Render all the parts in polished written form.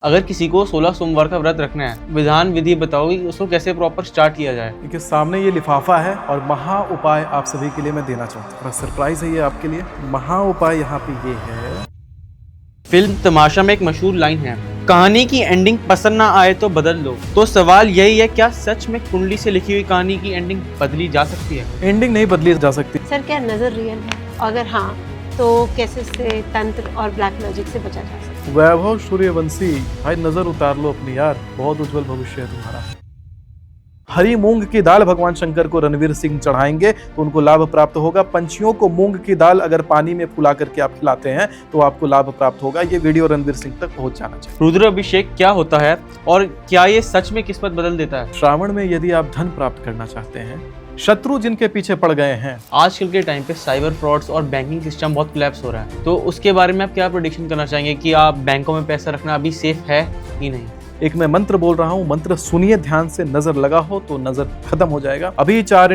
अगर किसी को 16 सोमवार का व्रत रखना है, विधान विधि बताओ उसको कैसे प्रॉपर स्टार्ट किया जाए। देखिए सामने ये लिफाफा है और महा उपाय आप सभी के लिए मैं देना चाहता हूँ। बड़ा सरप्राइज है ये आपके लिए। महा उपाय यहाँ पे ये है। फिल्म तमाशा में एक मशहूर लाइन है, कहानी की एंडिंग पसंद ना आए तो बदल लो। तो सवाल यही है, क्या सच में कुंडली से लिखी हुई कहानी की एंडिंग बदली जा सकती है? एंडिंग नहीं बदली जा सकती। सर क्या नजर रियल है? अगर हाँ तो कैसे से तंत्र और ब्लैक मैजिक से बचा जा सकता है? वैभव सूर्यवंशी भाई नजर उतार लो अपनी यार, बहुत उज्जवल भविष्य है तुम्हारा। हरी मूंग की दाल भगवान शंकर को रणवीर सिंह चढ़ाएंगे तो उनको लाभ प्राप्त होगा। पंछियों को मूंग की दाल अगर पानी में फुला करके आप खिलाते हैं तो आपको लाभ प्राप्त होगा। ये वीडियो रणवीर सिंह तक पहुंच जाना चाहिए। रुद्र अभिषेक क्या होता है और क्या ये सच में किस्मत बदल देता है? श्रावण में यदि आप धन प्राप्त करना चाहते हैं, शत्रु जिनके पीछे पड़ गए हैं, आजकल के टाइम पे साइबर फ्रॉड्स और बैंकिंग सिस्टम बहुत कोलैप्स हो रहा है, तो उसके बारे में आप क्या प्रेडिक्शन करना चाहेंगे कि आप बैंकों में पैसा रखना अभी सेफ है कि नहीं? एक मैं मंत्र बोल रहा हूं, मंत्र सुनिए ध्यान से, नजर लगा हो तो नजर खत्म हो जाएगा। अभी चार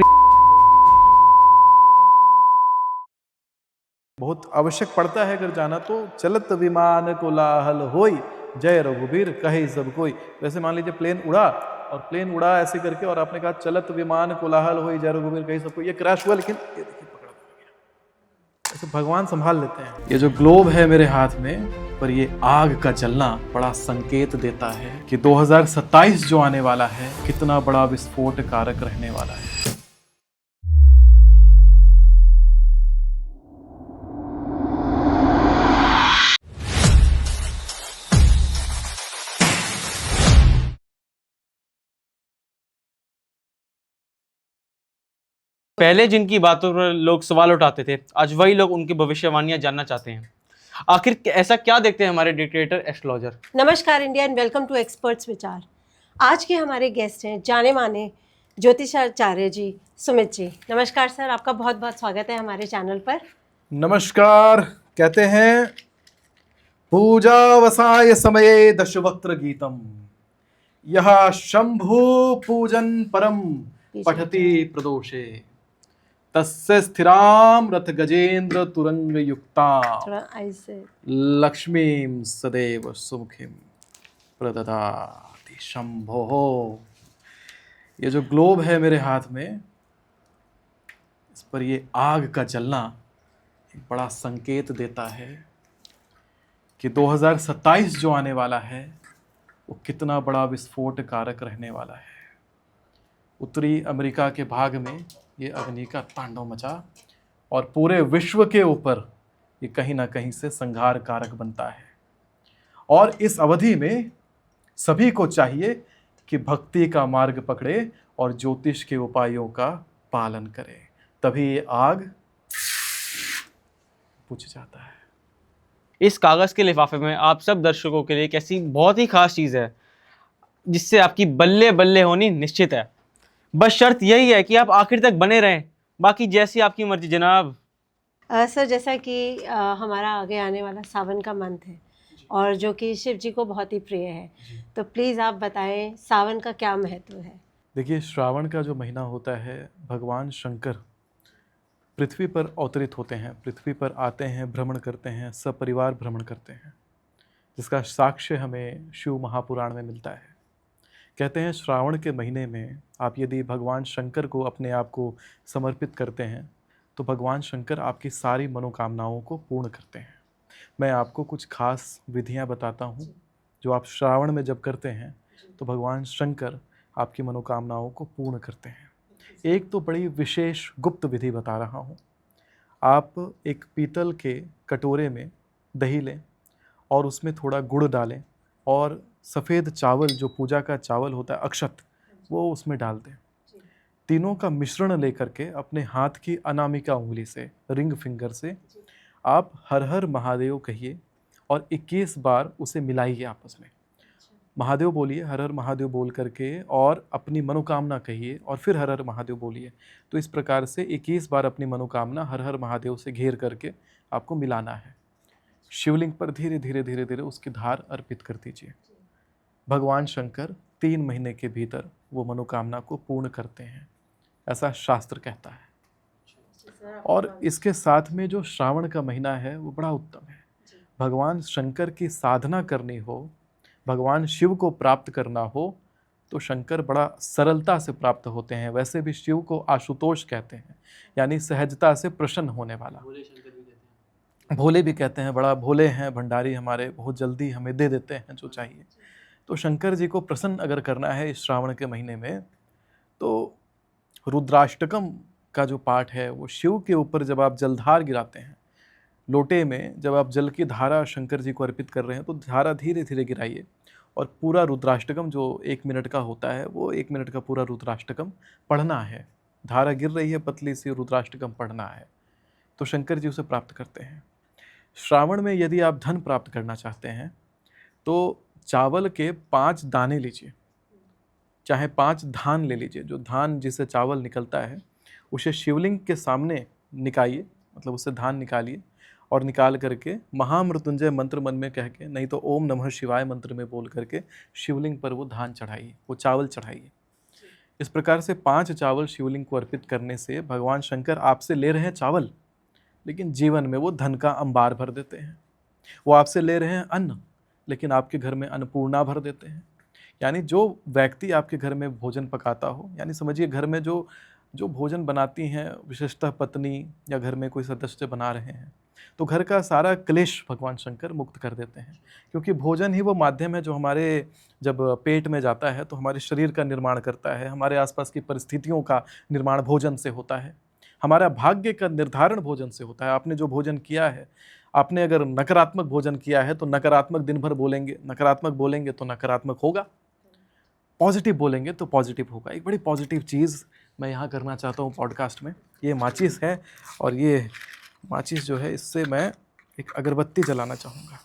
बहुत आवश्यक पड़ता है अगर जाना तो। चलत विमान कोलाहल होई, जय रघुबीर कहे सब कोई। वैसे मान लीजिए प्लेन उड़ा और प्लेन उड़ा ऐसे करके और आपने कहा चलत विमान कोलाहल होई जय रघुबीर कहे सब कोई, ये क्रैश हुआ, लेकिन ये देखिए पकड़ा गया। ऐसे भगवान संभाल लेते हैं। ये जो ग्लोब है मेरे हाथ में, पर ये आग का जलना बड़ा संकेत देता है कि 2027 जो आने वाला है कितना बड़ा विस्फोट कारक रहने वाला है। पहले जिनकी बातों पर लोग सवाल उठाते थे, आज वही लोग उनकी भविष्यवाणियां जानना चाहते हैं। आखिर ऐसा क्या देखते हैं हमारे डिक्टेटर एस्ट्रोलॉजर? नमस्कार India and welcome to experts विचार। आज के हमारे गेस्ट हैं जाने माने ज्योतिषाचार्य जी सुमित जी। नमस्कार सर, आपका बहुत बहुत स्वागत है हमारे चैनल पर। नमस्कार। कहते हैं पूजावसाय समये दशवक्त्र गीतम, यह शंभु पूजन परम पठति प्रदोषे, तस्य स्थिराम रथ गजेंद्र तुरंग युक्ता, थोड़ा ऐसे लक्ष्मीं सदैव सुमुखीं प्रददाति शंभो। ये जो ग्लोब है मेरे हाथ में, इस पर ये आग का जलना एक बड़ा संकेत देता है कि 2027 जो आने वाला है वो कितना बड़ा विस्फोट कारक रहने वाला है। उत्तरी अमेरिका के भाग में ये अग्नि का तांडव मचा और पूरे विश्व के ऊपर ये कहीं ना कहीं से संहार कारक बनता है। और इस अवधि में सभी को चाहिए कि भक्ति का मार्ग पकड़े और ज्योतिष के उपायों का पालन करे, तभी ये आग बुझ जाता है। इस कागज के लिफाफे में आप सब दर्शकों के लिए एक ऐसी बहुत ही खास चीज है जिससे आपकी बल्ले बल्ले होनी निश्चित है। बस शर्त यही है कि आप आखिर तक बने रहें, बाकी जैसी आपकी मर्जी जनाब। सर जैसा कि हमारा आगे आने वाला सावन का मंथ है और जो कि शिव जी को बहुत ही प्रिय है, तो प्लीज़ आप बताएं सावन का क्या महत्व है? देखिए श्रावण का जो महीना होता है, भगवान शंकर पृथ्वी पर अवतरित होते हैं, पृथ्वी पर आते हैं, भ्रमण करते हैं, सपरिवार भ्रमण करते हैं, जिसका साक्ष्य हमें शिव महापुराण में मिलता है। कहते हैं श्रावण के महीने में आप यदि भगवान शंकर को अपने आप को समर्पित करते हैं तो भगवान शंकर आपकी सारी मनोकामनाओं को पूर्ण करते हैं। मैं आपको कुछ खास विधियां बताता हूं जो आप श्रावण में जब करते हैं तो भगवान शंकर आपकी मनोकामनाओं को पूर्ण करते हैं। एक तो बड़ी विशेष गुप्त विधि बता रहा हूं। आप एक पीतल के कटोरे में दही लें और उसमें थोड़ा गुड़ डालें और सफ़ेद चावल, जो पूजा का चावल होता है अक्षत, वो उसमें डाल दें। तीनों का मिश्रण लेकर के अपने हाथ की अनामिका उंगली से, रिंग फिंगर से आप हर हर महादेव कहिए और 21 बार उसे मिलाइए आपस में। महादेव बोलिए, हर हर महादेव बोल करके, और अपनी मनोकामना कहिए और फिर हर हर महादेव बोलिए। तो इस प्रकार से 21 बार अपनी मनोकामना हर हर महादेव से घेर करके आपको मिलाना है। शिवलिंग पर धीरे धीरे धीरे धीरे उसकी धार अर्पित कर दीजिए। भगवान शंकर 3 महीने के भीतर वो मनोकामना को पूर्ण करते हैं, ऐसा शास्त्र कहता है। और इसके साथ में जो श्रावण का महीना है वो बड़ा उत्तम है। भगवान शंकर की साधना करनी हो, भगवान शिव को प्राप्त करना हो तो शंकर बड़ा सरलता से प्राप्त होते हैं। वैसे भी शिव को आशुतोष कहते हैं, यानी सहजता से प्रसन्न होने वाला। भोले भी कहते हैं, बड़ा भोले हैं भंडारी हमारे, बहुत जल्दी हमें दे देते हैं जो चाहिए। तो शंकर जी को प्रसन्न अगर करना है इस श्रावण के महीने में, तो रुद्राष्टकम का जो पाठ है वो शिव के ऊपर जब आप जलधार गिराते हैं, लोटे में जब आप जल की धारा शंकर जी को अर्पित कर रहे हैं, तो धारा धीरे धीरे गिराइए और पूरा रुद्राष्टकम जो 1 मिनट का होता है, वो 1 मिनट का पूरा रुद्राष्टकम पढ़ना है। धारा गिर रही है पतली सी, रुद्राष्टकम पढ़ना है, तो शंकर जी उसे प्राप्त करते हैं। श्रावण में यदि आप धन प्राप्त करना चाहते हैं तो चावल के 5 दाने लीजिए, चाहे 5 धान ले लीजिए। जो धान जिससे चावल निकलता है उसे शिवलिंग के सामने निकालिए, मतलब उससे धान निकालिए और निकाल करके महामृत्युंजय मंत्र मन में कह के, नहीं तो ओम नमः शिवाय मंत्र में बोल करके शिवलिंग पर वो धान चढ़ाइए, वो चावल चढ़ाइए। इस प्रकार से 5 चावल शिवलिंग को अर्पित करने से भगवान शंकर आपसे ले रहे हैं चावल, लेकिन जीवन में वो धन का अंबार भर देते हैं। वो आपसे ले रहे हैं अन्न, लेकिन आपके घर में अन्नपूर्णा भर देते हैं। यानी जो व्यक्ति आपके घर में भोजन पकाता हो, यानी समझिए घर में जो भोजन बनाती हैं, विशेषतः पत्नी या घर में कोई सदस्य बना रहे हैं, तो घर का सारा क्लेश भगवान शंकर मुक्त कर देते हैं। क्योंकि भोजन ही वो माध्यम है जो हमारे जब पेट में जाता है तो हमारे शरीर का निर्माण करता है। हमारे आसपास की परिस्थितियों का निर्माण भोजन से होता है, हमारा भाग्य का निर्धारण भोजन से होता है। आपने जो भोजन किया है, आपने अगर नकारात्मक भोजन किया है तो नकारात्मक दिन भर बोलेंगे, नकारात्मक बोलेंगे तो नकारात्मक होगा, पॉजिटिव बोलेंगे तो पॉजिटिव होगा। एक बड़ी पॉजिटिव चीज़ मैं यहाँ करना चाहता हूँ पॉडकास्ट में। ये माचिस है और ये माचिस जो है, इससे मैं एक अगरबत्ती जलाना चाहूँगा।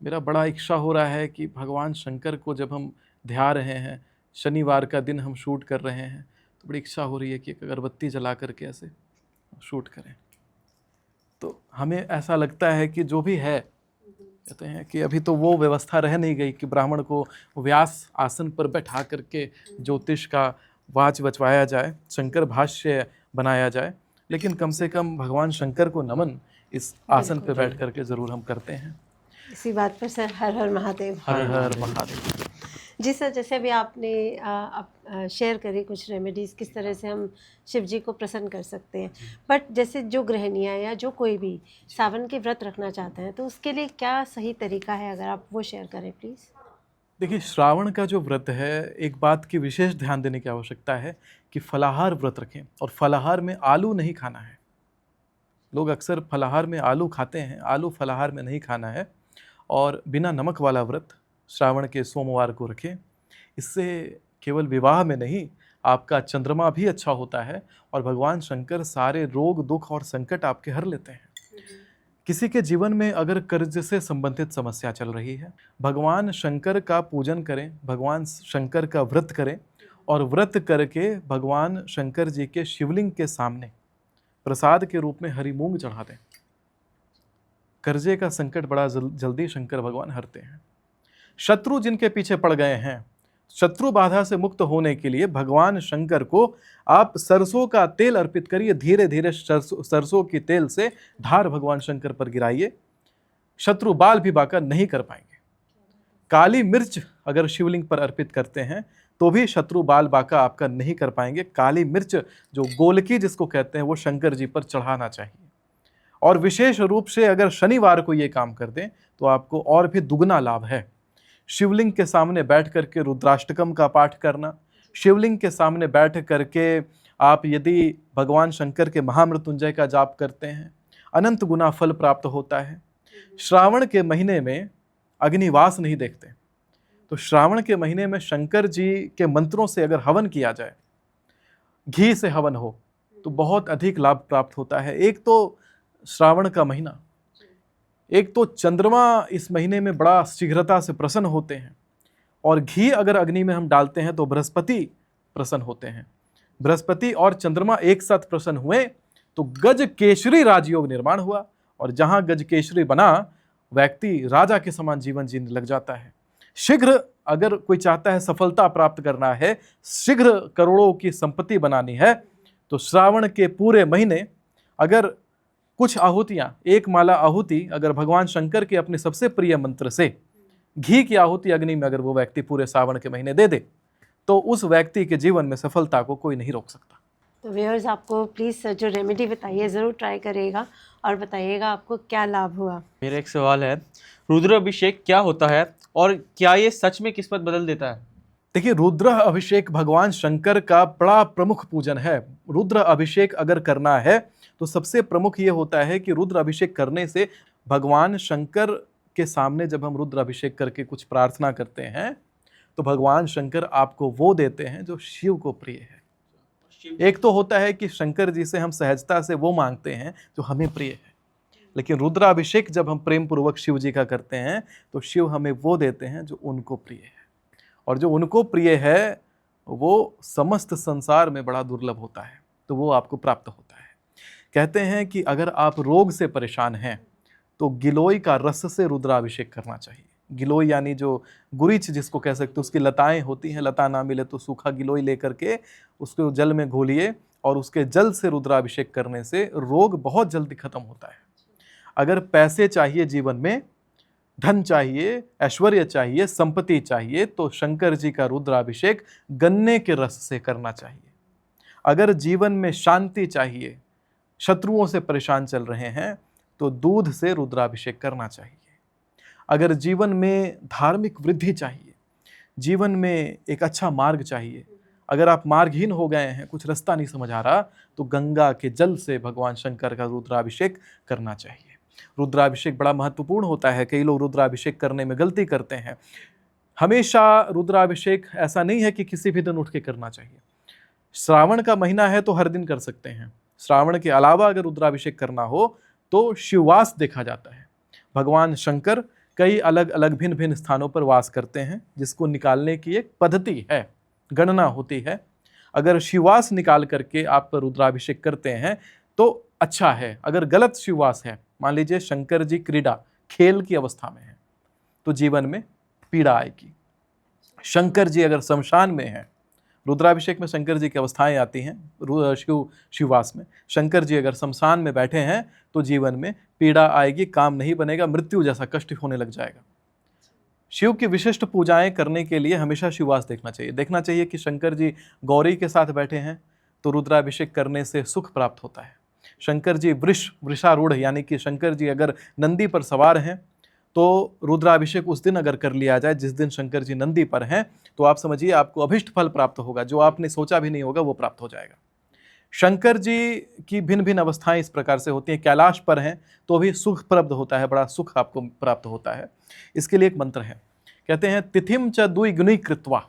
मेरा बड़ा इच्छा हो रहा है कि भगवान शंकर को जब हम ध्या रहे हैं, शनिवार का दिन हम शूट कर रहे हैं, तो बड़ी इच्छा हो रही है कि एक अगरबत्ती जला करके ऐसे शूट करें। तो हमें ऐसा लगता है कि जो भी है, कहते हैं कि अभी तो वो व्यवस्था रह नहीं गई कि ब्राह्मण को व्यास आसन पर बैठा करके ज्योतिष का वाच बचवाया जाए, शंकर भाष्य बनाया जाए, लेकिन कम से कम भगवान शंकर को नमन इस आसन पर बैठ करके ज़रूर हम करते हैं। इसी बात पर सर हर हर महादेव। हर हर महादेव। जी सर, जैसे अभी आपने शेयर करी कुछ रेमेडीज़, किस तरह से हम शिव जी को प्रसन्न कर सकते हैं। बट जैसे जो गृहिणियाँ या जो कोई भी सावन के व्रत रखना चाहते हैं, तो उसके लिए क्या सही तरीका है, अगर आप वो शेयर करें प्लीज़। देखिए, श्रावण का जो व्रत है, एक बात की विशेष ध्यान देने की आवश्यकता है कि फलाहार व्रत रखें, और फलाहार में आलू नहीं खाना है। लोग अक्सर फलाहार में आलू खाते हैं, आलू फलाहार में नहीं खाना है। और बिना नमक वाला व्रत श्रावण के सोमवार को रखें। इससे केवल विवाह में नहीं, आपका चंद्रमा भी अच्छा होता है और भगवान शंकर सारे रोग दुख और संकट आपके हर लेते हैं। किसी के जीवन में अगर कर्ज से संबंधित समस्या चल रही है, भगवान शंकर का पूजन करें, भगवान शंकर का व्रत करें, और व्रत करके भगवान शंकर जी के शिवलिंग के सामने प्रसाद के रूप में हरी मूंग चढ़ा दें। कर्जे का संकट बड़ा जल्दी शंकर भगवान हरते हैं। शत्रु जिनके पीछे पड़ गए हैं, शत्रु बाधा से मुक्त होने के लिए भगवान शंकर को आप सरसों का तेल अर्पित करिए। धीरे धीरे सरसों की तेल से धार भगवान शंकर पर गिराइए, शत्रु बाल भी बाका नहीं कर पाएंगे। काली मिर्च अगर शिवलिंग पर अर्पित करते हैं तो भी शत्रु बाल बाका आपका नहीं कर पाएंगे। काली मिर्च जो गोलकी जिसको कहते हैं, वो शंकर जी पर चढ़ाना चाहिए। और विशेष रूप से अगर शनिवार को ये काम कर दें तो आपको और भी दुगना लाभ है। शिवलिंग के सामने बैठ करके रुद्राष्टकम का पाठ करना, शिवलिंग के सामने बैठ करके आप यदि भगवान शंकर के महामृत्युंजय का जाप करते हैं, अनंत गुना फल प्राप्त होता है। श्रावण के महीने में अग्निवास नहीं देखते, तो श्रावण के महीने में शंकर जी के मंत्रों से अगर हवन किया जाए, घी से हवन हो, तो बहुत अधिक लाभ प्राप्त होता है। एक तो श्रावण का महीना, एक तो चंद्रमा इस महीने में बड़ा शीघ्रता से प्रसन्न होते हैं, और घी अगर अग्नि में हम डालते हैं तो बृहस्पति प्रसन्न होते हैं। बृहस्पति और चंद्रमा एक साथ प्रसन्न हुए तो गज केशरी राजयोग निर्माण हुआ, और जहां गज केशरी बना, व्यक्ति राजा के समान जीवन जीने लग जाता है। शीघ्र अगर कोई चाहता है सफलता प्राप्त करना है, शीघ्र करोड़ों की संपत्ति बनानी है, तो श्रावण के पूरे महीने अगर कुछ आहुतियाँ, एक माला आहुति अगर भगवान शंकर के अपने सबसे प्रिय मंत्र से घी की आहुति अग्नि में अगर वो व्यक्ति पूरे सावन के महीने दे दे तो उस व्यक्ति के जीवन में सफलता को कोई नहीं रोक सकता। तो व्यूअर्स, आपको प्लीज़ जो रेमेडी बताइए ज़रूर ट्राई करिएगा और बताइएगा आपको क्या लाभ हुआ। मेरा एक सवाल है, रुद्र अभिषेक क्या होता है और क्या ये सच में किस्मत बदल देता है? देखिए, रुद्र अभिषेक भगवान शंकर का बड़ा प्रमुख पूजन है। रुद्र अभिषेक अगर करना है तो सबसे प्रमुख ये होता है कि रुद्र अभिषेक करने से भगवान शंकर के सामने जब हम रुद्र अभिषेक करके कुछ प्रार्थना करते हैं तो भगवान शंकर आपको वो देते हैं जो शिव को प्रिय है। एक तो होता है कि शंकर जी से हम सहजता से वो मांगते हैं जो हमें प्रिय है, लेकिन रुद्राभिषेक जब हम प्रेम पूर्वक शिव जी का करते हैं तो शिव हमें वो देते हैं जो उनको प्रिय है, और जो उनको प्रिय है वो समस्त संसार में बड़ा दुर्लभ होता है, तो वो आपको प्राप्त होता है। कहते हैं कि अगर आप रोग से परेशान हैं तो गिलोय का रस से रुद्राभिषेक करना चाहिए। गिलोय यानी जो गुरीच जिसको कह सकते हो, उसकी लताएं होती हैं, लता ना मिले तो सूखा गिलोय लेकर के उसको जल में घोलिए और उसके जल से रुद्राभिषेक करने से रोग बहुत जल्दी खत्म होता है। अगर पैसे चाहिए, जीवन में धन चाहिए, ऐश्वर्य चाहिए, संपत्ति चाहिए, तो शंकर जी का रुद्राभिषेक गन्ने के रस से करना चाहिए। अगर जीवन में शांति चाहिए, शत्रुओं से परेशान चल रहे हैं, तो दूध से रुद्राभिषेक करना चाहिए। अगर जीवन में धार्मिक वृद्धि चाहिए, जीवन में एक अच्छा मार्ग चाहिए, अगर आप मार्गहीन हो गए हैं, कुछ रास्ता नहीं समझ आ रहा, तो गंगा के जल से भगवान शंकर का रुद्राभिषेक करना चाहिए। रुद्राभिषेक बड़ा महत्वपूर्ण होता है। कई लोग रुद्राभिषेक करने में गलती करते हैं। हमेशा रुद्राभिषेक ऐसा नहीं है कि किसी भी दिन उठ के करना चाहिए। श्रावण का महीना है तो हर दिन कर सकते हैं। श्रावण के अलावा अगर रुद्राभिषेक करना हो तो शिववास देखा जाता है। भगवान शंकर कई अलग अलग भिन्न भिन्न स्थानों पर वास करते हैं, जिसको निकालने की एक पद्धति है, गणना होती है। अगर शिववास निकाल करके आप रुद्राभिषेक करते हैं तो अच्छा है। अगर गलत शिववास है, मान लीजिए शंकर जी क्रीड़ा खेल की अवस्था में है, तो जीवन में पीड़ा आएगी। शंकर जी अगर शमशान में है, रुद्राभिषेक में शंकर जी की अवस्थाएं आती हैं शिववास में। शंकर जी अगर शमशान में बैठे हैं तो जीवन में पीड़ा आएगी, काम नहीं बनेगा, मृत्यु जैसा कष्ट होने लग जाएगा। शिव की विशिष्ट पूजाएं करने के लिए हमेशा शिववास देखना चाहिए। देखना चाहिए कि शंकर जी गौरी के साथ बैठे हैं तो रुद्राभिषेक करने से सुख प्राप्त होता है। शंकर जी वृषारूढ़ यानी कि शंकर जी अगर नंदी पर सवार हैं तो रुद्राभिषेक उस दिन अगर कर लिया जाए जिस दिन शंकर जी नंदी पर हैं, तो आप समझिए आपको अभिष्ट फल प्राप्त होगा, जो आपने सोचा भी नहीं होगा वो प्राप्त हो जाएगा। शंकर जी की भिन्न भिन्न अवस्थाएं इस प्रकार से होती हैं। कैलाश पर हैं तो भी सुख प्राप्त होता है, बड़ा सुख आपको प्राप्त होता है। इसके लिए एक मंत्र है, कहते हैं तिथिम च द्विगुणी कृत्वा,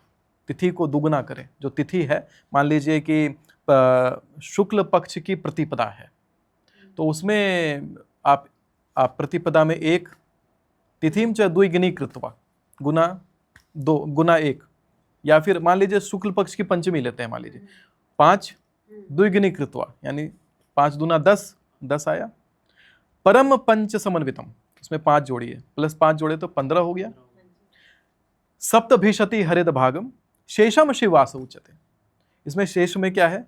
तिथि को दुगुना करें। जो तिथि है, मान लीजिए कि शुक्ल पक्ष की प्रतिपदा है, तो उसमें आप प्रतिपदा में एक, तिथिम च द्विगुणी कृत्वा गुना 2 गुना 1, या फिर मान लीजिए शुक्ल पक्ष की पंचमी लेते हैं, मान लीजिए 5 द्विगुणी कृत्वा यानी 5 दूना 10, 10 आया। परम पंच समन्वितम, उसमें 5 जोड़िए, प्लस 5 जोड़े तो 15 हो गया। सप्तभिशति हरित भागम शेषम शिवास उच्यते। इसमें शेष में क्या है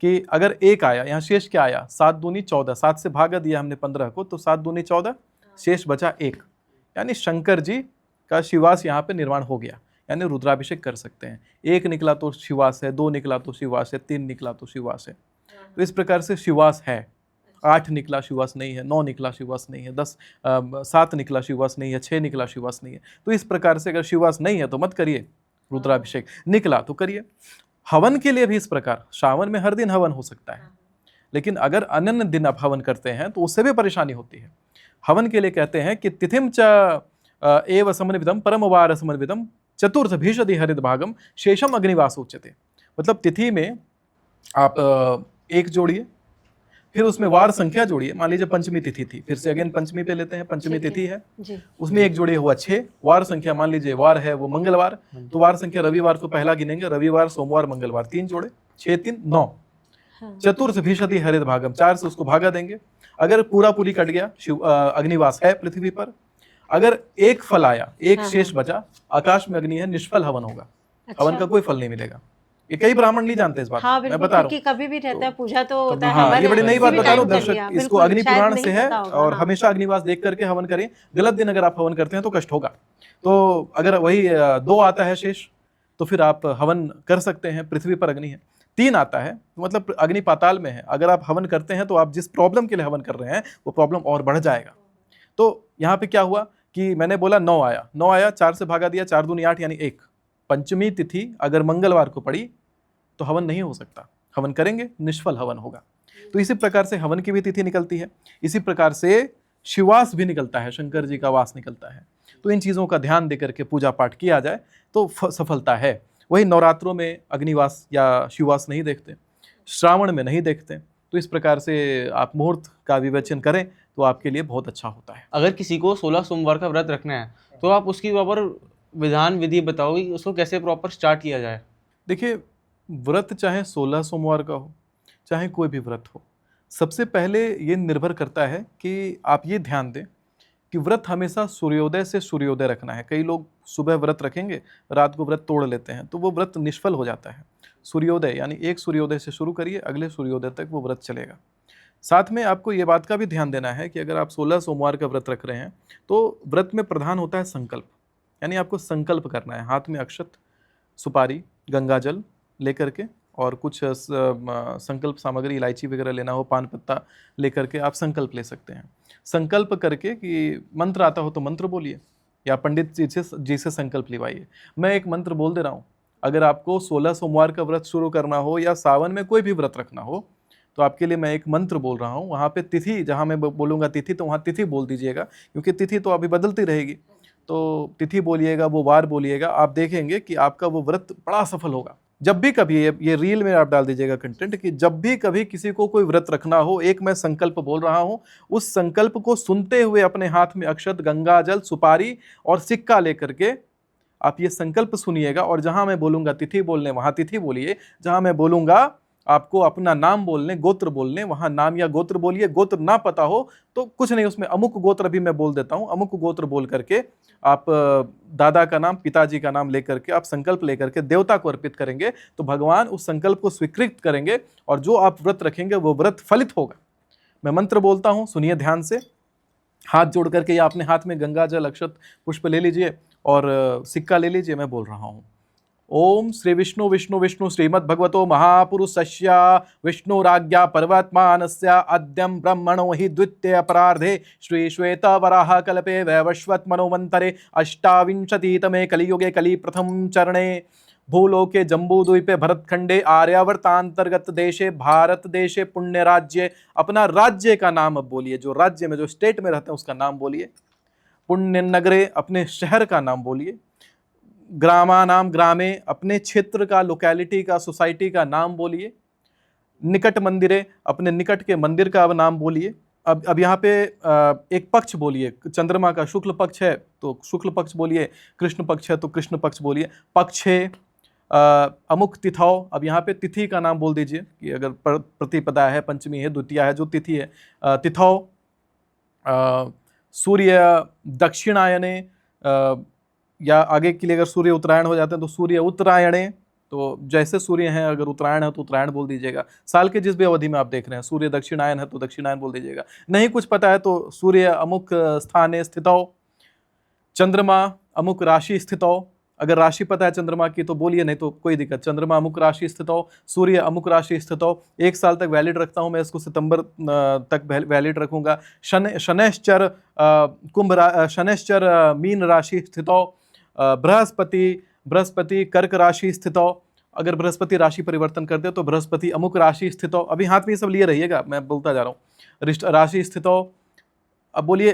कि अगर 1 आया, यहाँ शेष क्या आया, 7 दूनी 14, 7 से भागा दिया हमने 15 को, तो 7 दूनी 14, शेष बचा 1, यानी शंकर जी का शिवास यहाँ पे निर्माण हो गया, यानी रुद्राभिषेक कर सकते हैं। 1 निकला तो शिवास है, 2 निकला तो शिवास है, 3 निकला तो शिवास है। तो इस प्रकार से शिवास है। 8 निकला शिवास नहीं है, 9 निकला शिवास नहीं है, 7 निकला शिवास नहीं है, 6 निकला शिवास नहीं है। तो इस प्रकार से अगर शिवास नहीं है तो मत करिए रुद्राभिषेक, निकला तो करिए। हवन के लिए भी इस प्रकार, श्रावण में हर दिन हवन हो सकता है, लेकिन अगर अन्य दिन आप हवन करते हैं तो उससे भी परेशानी होती है। हवन के लिए कहते हैं कि तिथिम च एव समन्वितम परम वार समन्वितम चतुर्थ भीषदि हरित भागम शेषम अग्निवास उच्यते। मतलब तिथि में आप 1 जोड़िए, फिर उसमें वार संख्या जोड़िए। मान लीजिए पंचमी तिथि थी, फिर से अगेन पंचमी पे लेते हैं, पंचमी तिथि है, उसमें 1 जोड़िए हुआ 6। वार संख्या मान लीजिए वार है वो मंगलवार, तो वार संख्या रविवार को पहला गिनेंगे, रविवार सोमवार मंगलवार 3 जोड़े, 6 3 9। चतुर्थ भीषदि हरित भागम, 4 से उसको भागा देंगे। अगर पूरी कट गया, अग्निवास है पृथ्वी पर, अगर 1 फल आया, 1 शेष बचा, आकाश में अग्नि है, निष्फल हवन होगा। हवन का कोई फल नहीं मिलेगा। ये कई ब्राह्मण नहीं जानते इस बात। हाँ, मैं बता रहा हूँ, कभी भी रहता है पूजा तो होता है। हाँ, ये बड़ी नई बात बता रहा हूँ दर्शक, इसको अग्नि पुराण से है, और हमेशा अग्निवास देख करके हवन करें। गलत दिन अगर आप हवन करते हैं तो कष्ट होगा। तो अगर वही 2 आता है शेष तो फिर आप हवन कर सकते हैं। पृथ्वी पर अग्नि है, 3 आता है तो मतलब अग्नि पाताल में है, अगर आप हवन करते हैं तो आप जिस प्रॉब्लम के लिए हवन कर रहे हैं वो प्रॉब्लम और बढ़ जाएगा। तो यहाँ पे क्या हुआ कि मैंने बोला 9 आया, 9 आया, 4 से भागा दिया, 4 दूनी 8 यानी 1। पंचमी तिथि अगर मंगलवार को पड़ी तो हवन नहीं हो सकता, हवन करेंगे निष्फल हवन होगा। तो इसी प्रकार से हवन की भी तिथि निकलती है, इसी प्रकार से शिवास भी निकलता है, शंकर जी का वास निकलता है। तो इन चीज़ों का ध्यान देकर के पूजा पाठ किया जाए तो सफलता है। वही नवरात्रों में अग्निवास या शिववास नहीं देखते, श्रावण में नहीं देखते, तो इस प्रकार से आप मुहूर्त का विवेचन करें तो आपके लिए बहुत अच्छा होता है। अगर किसी को 16 सोमवार का व्रत रखना है तो आप उसकी प्रॉपर विधान विधि बताओगे कि उसको कैसे प्रॉपर स्टार्ट किया जाए? देखिए, व्रत चाहे 16 सोमवार का हो चाहे कोई भी व्रत हो, सबसे पहले ये निर्भर करता है कि आप ये ध्यान दें कि व्रत हमेशा सूर्योदय से सूर्योदय रखना है। कई लोग सुबह व्रत रखेंगे, रात को व्रत तोड़ लेते हैं, तो वो व्रत निष्फल हो जाता है। सूर्योदय यानी एक सूर्योदय से शुरू करिए, अगले सूर्योदय तक वो व्रत चलेगा। साथ में आपको ये बात का भी ध्यान देना है कि अगर आप 16 सोमवार का व्रत रख रहे हैं तो व्रत में प्रधान होता है संकल्प, यानी आपको संकल्प करना है। हाथ में अक्षत, सुपारी, गंगाजल लेकर के और कुछ संकल्प सामग्री, इलायची वगैरह लेना हो, पान पत्ता लेकर के आप संकल्प ले सकते हैं। संकल्प करके कि मंत्र आता हो तो मंत्र बोलिए या पंडित जी से संकल्प लिवाइए। मैं एक मंत्र बोल दे रहा हूँ, अगर आपको 16 सोमवार का व्रत शुरू करना हो या सावन में कोई भी व्रत रखना हो तो आपके लिए मैं एक मंत्र बोल रहा हूँ। वहाँ पे तिथि, जहाँ मैं बोलूँगा तिथि, तो वहाँ तिथि बोल दीजिएगा, क्योंकि तिथि तो अभी बदलती रहेगी। तो तिथि बोलिएगा, वो वार बोलिएगा, आप देखेंगे कि आपका वो व्रत बड़ा सफल होगा। जब भी कभी ये रील में आप डाल दीजिएगा कंटेंट कि जब भी कभी किसी को कोई व्रत रखना हो, एक मैं संकल्प बोल रहा हूँ, उस संकल्प को सुनते हुए अपने हाथ में अक्षत, गंगा जल, सुपारी और सिक्का लेकर के आप ये संकल्प सुनिएगा। और जहां मैं बोलूंगा तिथि बोलने वहां तिथि बोलिए, जहां मैं बोलूंगा आपको अपना नाम बोलने, गोत्र बोलने, वहां नाम या गोत्र बोलिए। गोत्र ना पता हो तो कुछ नहीं, उसमें अमुक गोत्र भी मैं बोल देता हूं, अमुक गोत्र बोल करके आप दादा का नाम, पिताजी का नाम लेकर के आप संकल्प लेकर के देवता को अर्पित करेंगे तो भगवान उस संकल्प को स्वीकृत करेंगे और जो आप व्रत रखेंगे वो व्रत फलित होगा। मैं मंत्र बोलता हूं, सुनिए ध्यान से। हाथ जोड़ करके या अपने हाथ में गंगा जल, अक्षत, पुष्प ले लीजिए और सिक्का ले लीजिए। मैं बोल रहा हूं, ओम श्री विष्णु विष्णु विष्णु श्रीमद् भगवतो महापुरुषस्य विष्णुराज्ञा पर्वतमानस्य अद्यं ब्रह्मणो हि द्वितीय अपराधे श्री श्वेत वराह कल्पे वैवस्वत मनोवंतरे अष्टाविंशतितमे कलियुगे कली प्रथम चरणे भूलोके जम्बूद्वीपे भरतखंडे आर्यावर्तांतर्गत देशे भारत देशे पुण्य राज्य। अपना राज्य का नाम अब बोलिए, जो राज्य में, जो स्टेट में रहते हैं उसका नाम बोलिए। पुण्य नगरे, अपने शहर का नाम बोलिए। ग्रामा नाम ग्रामे, अपने क्षेत्र का, लोकेलिटी का, सोसाइटी का नाम बोलिए। निकट मंदिरे, अपने निकट के मंदिर का नाम बोलिए। अब यहाँ पे एक पक्ष बोलिए, चंद्रमा का शुक्ल पक्ष है तो शुक्ल पक्ष बोलिए, कृष्ण पक्ष है तो कृष्ण पक्ष बोलिए। पक्षे अमुक तिथौ, अब यहाँ पे तिथि का नाम बोल दीजिए कि अगर प्रतिपदा है, पंचमी है, द्वितीया है, जो तिथि है। तिथौ सूर्य दक्षिणायने, या आगे के लिए अगर सूर्य उत्तरायण हो जाते हैं तो सूर्य उत्तरायणे। तो जैसे सूर्य हैं, अगर उत्तरायण है तो उत्तरायण बोल दीजिएगा। साल के जिस भी अवधि में आप देख रहे हैं, सूर्य दक्षिणायन है तो दक्षिणायन बोल दीजिएगा। नहीं कुछ पता है तो सूर्य अमुक स्थाने स्थितौ, चंद्रमा अमुक राशि स्थितौ। अगर राशि पता है चंद्रमा की तो बोलिए, नहीं तो कोई दिक्कत। चंद्रमा अमुक राशि स्थितौ, सूर्य अमुक राशि स्थितौ। 1 साल तक वैलिड रखता हूँ मैं इसको, सितंबर तक वैलिड रखूंगा। शनैश्चर शनैश्चर मीन राशि स्थितौ। बृहस्पति कर्क राशि स्थितौ। अगर बृहस्पति राशि परिवर्तन कर दे तो बृहस्पति अमुक राशि स्थितौ। अभी हाथ में ये सब लिए रहिएगा, मैं बोलता जा रहा हूँ। राशि स्थितौ। अब बोलिए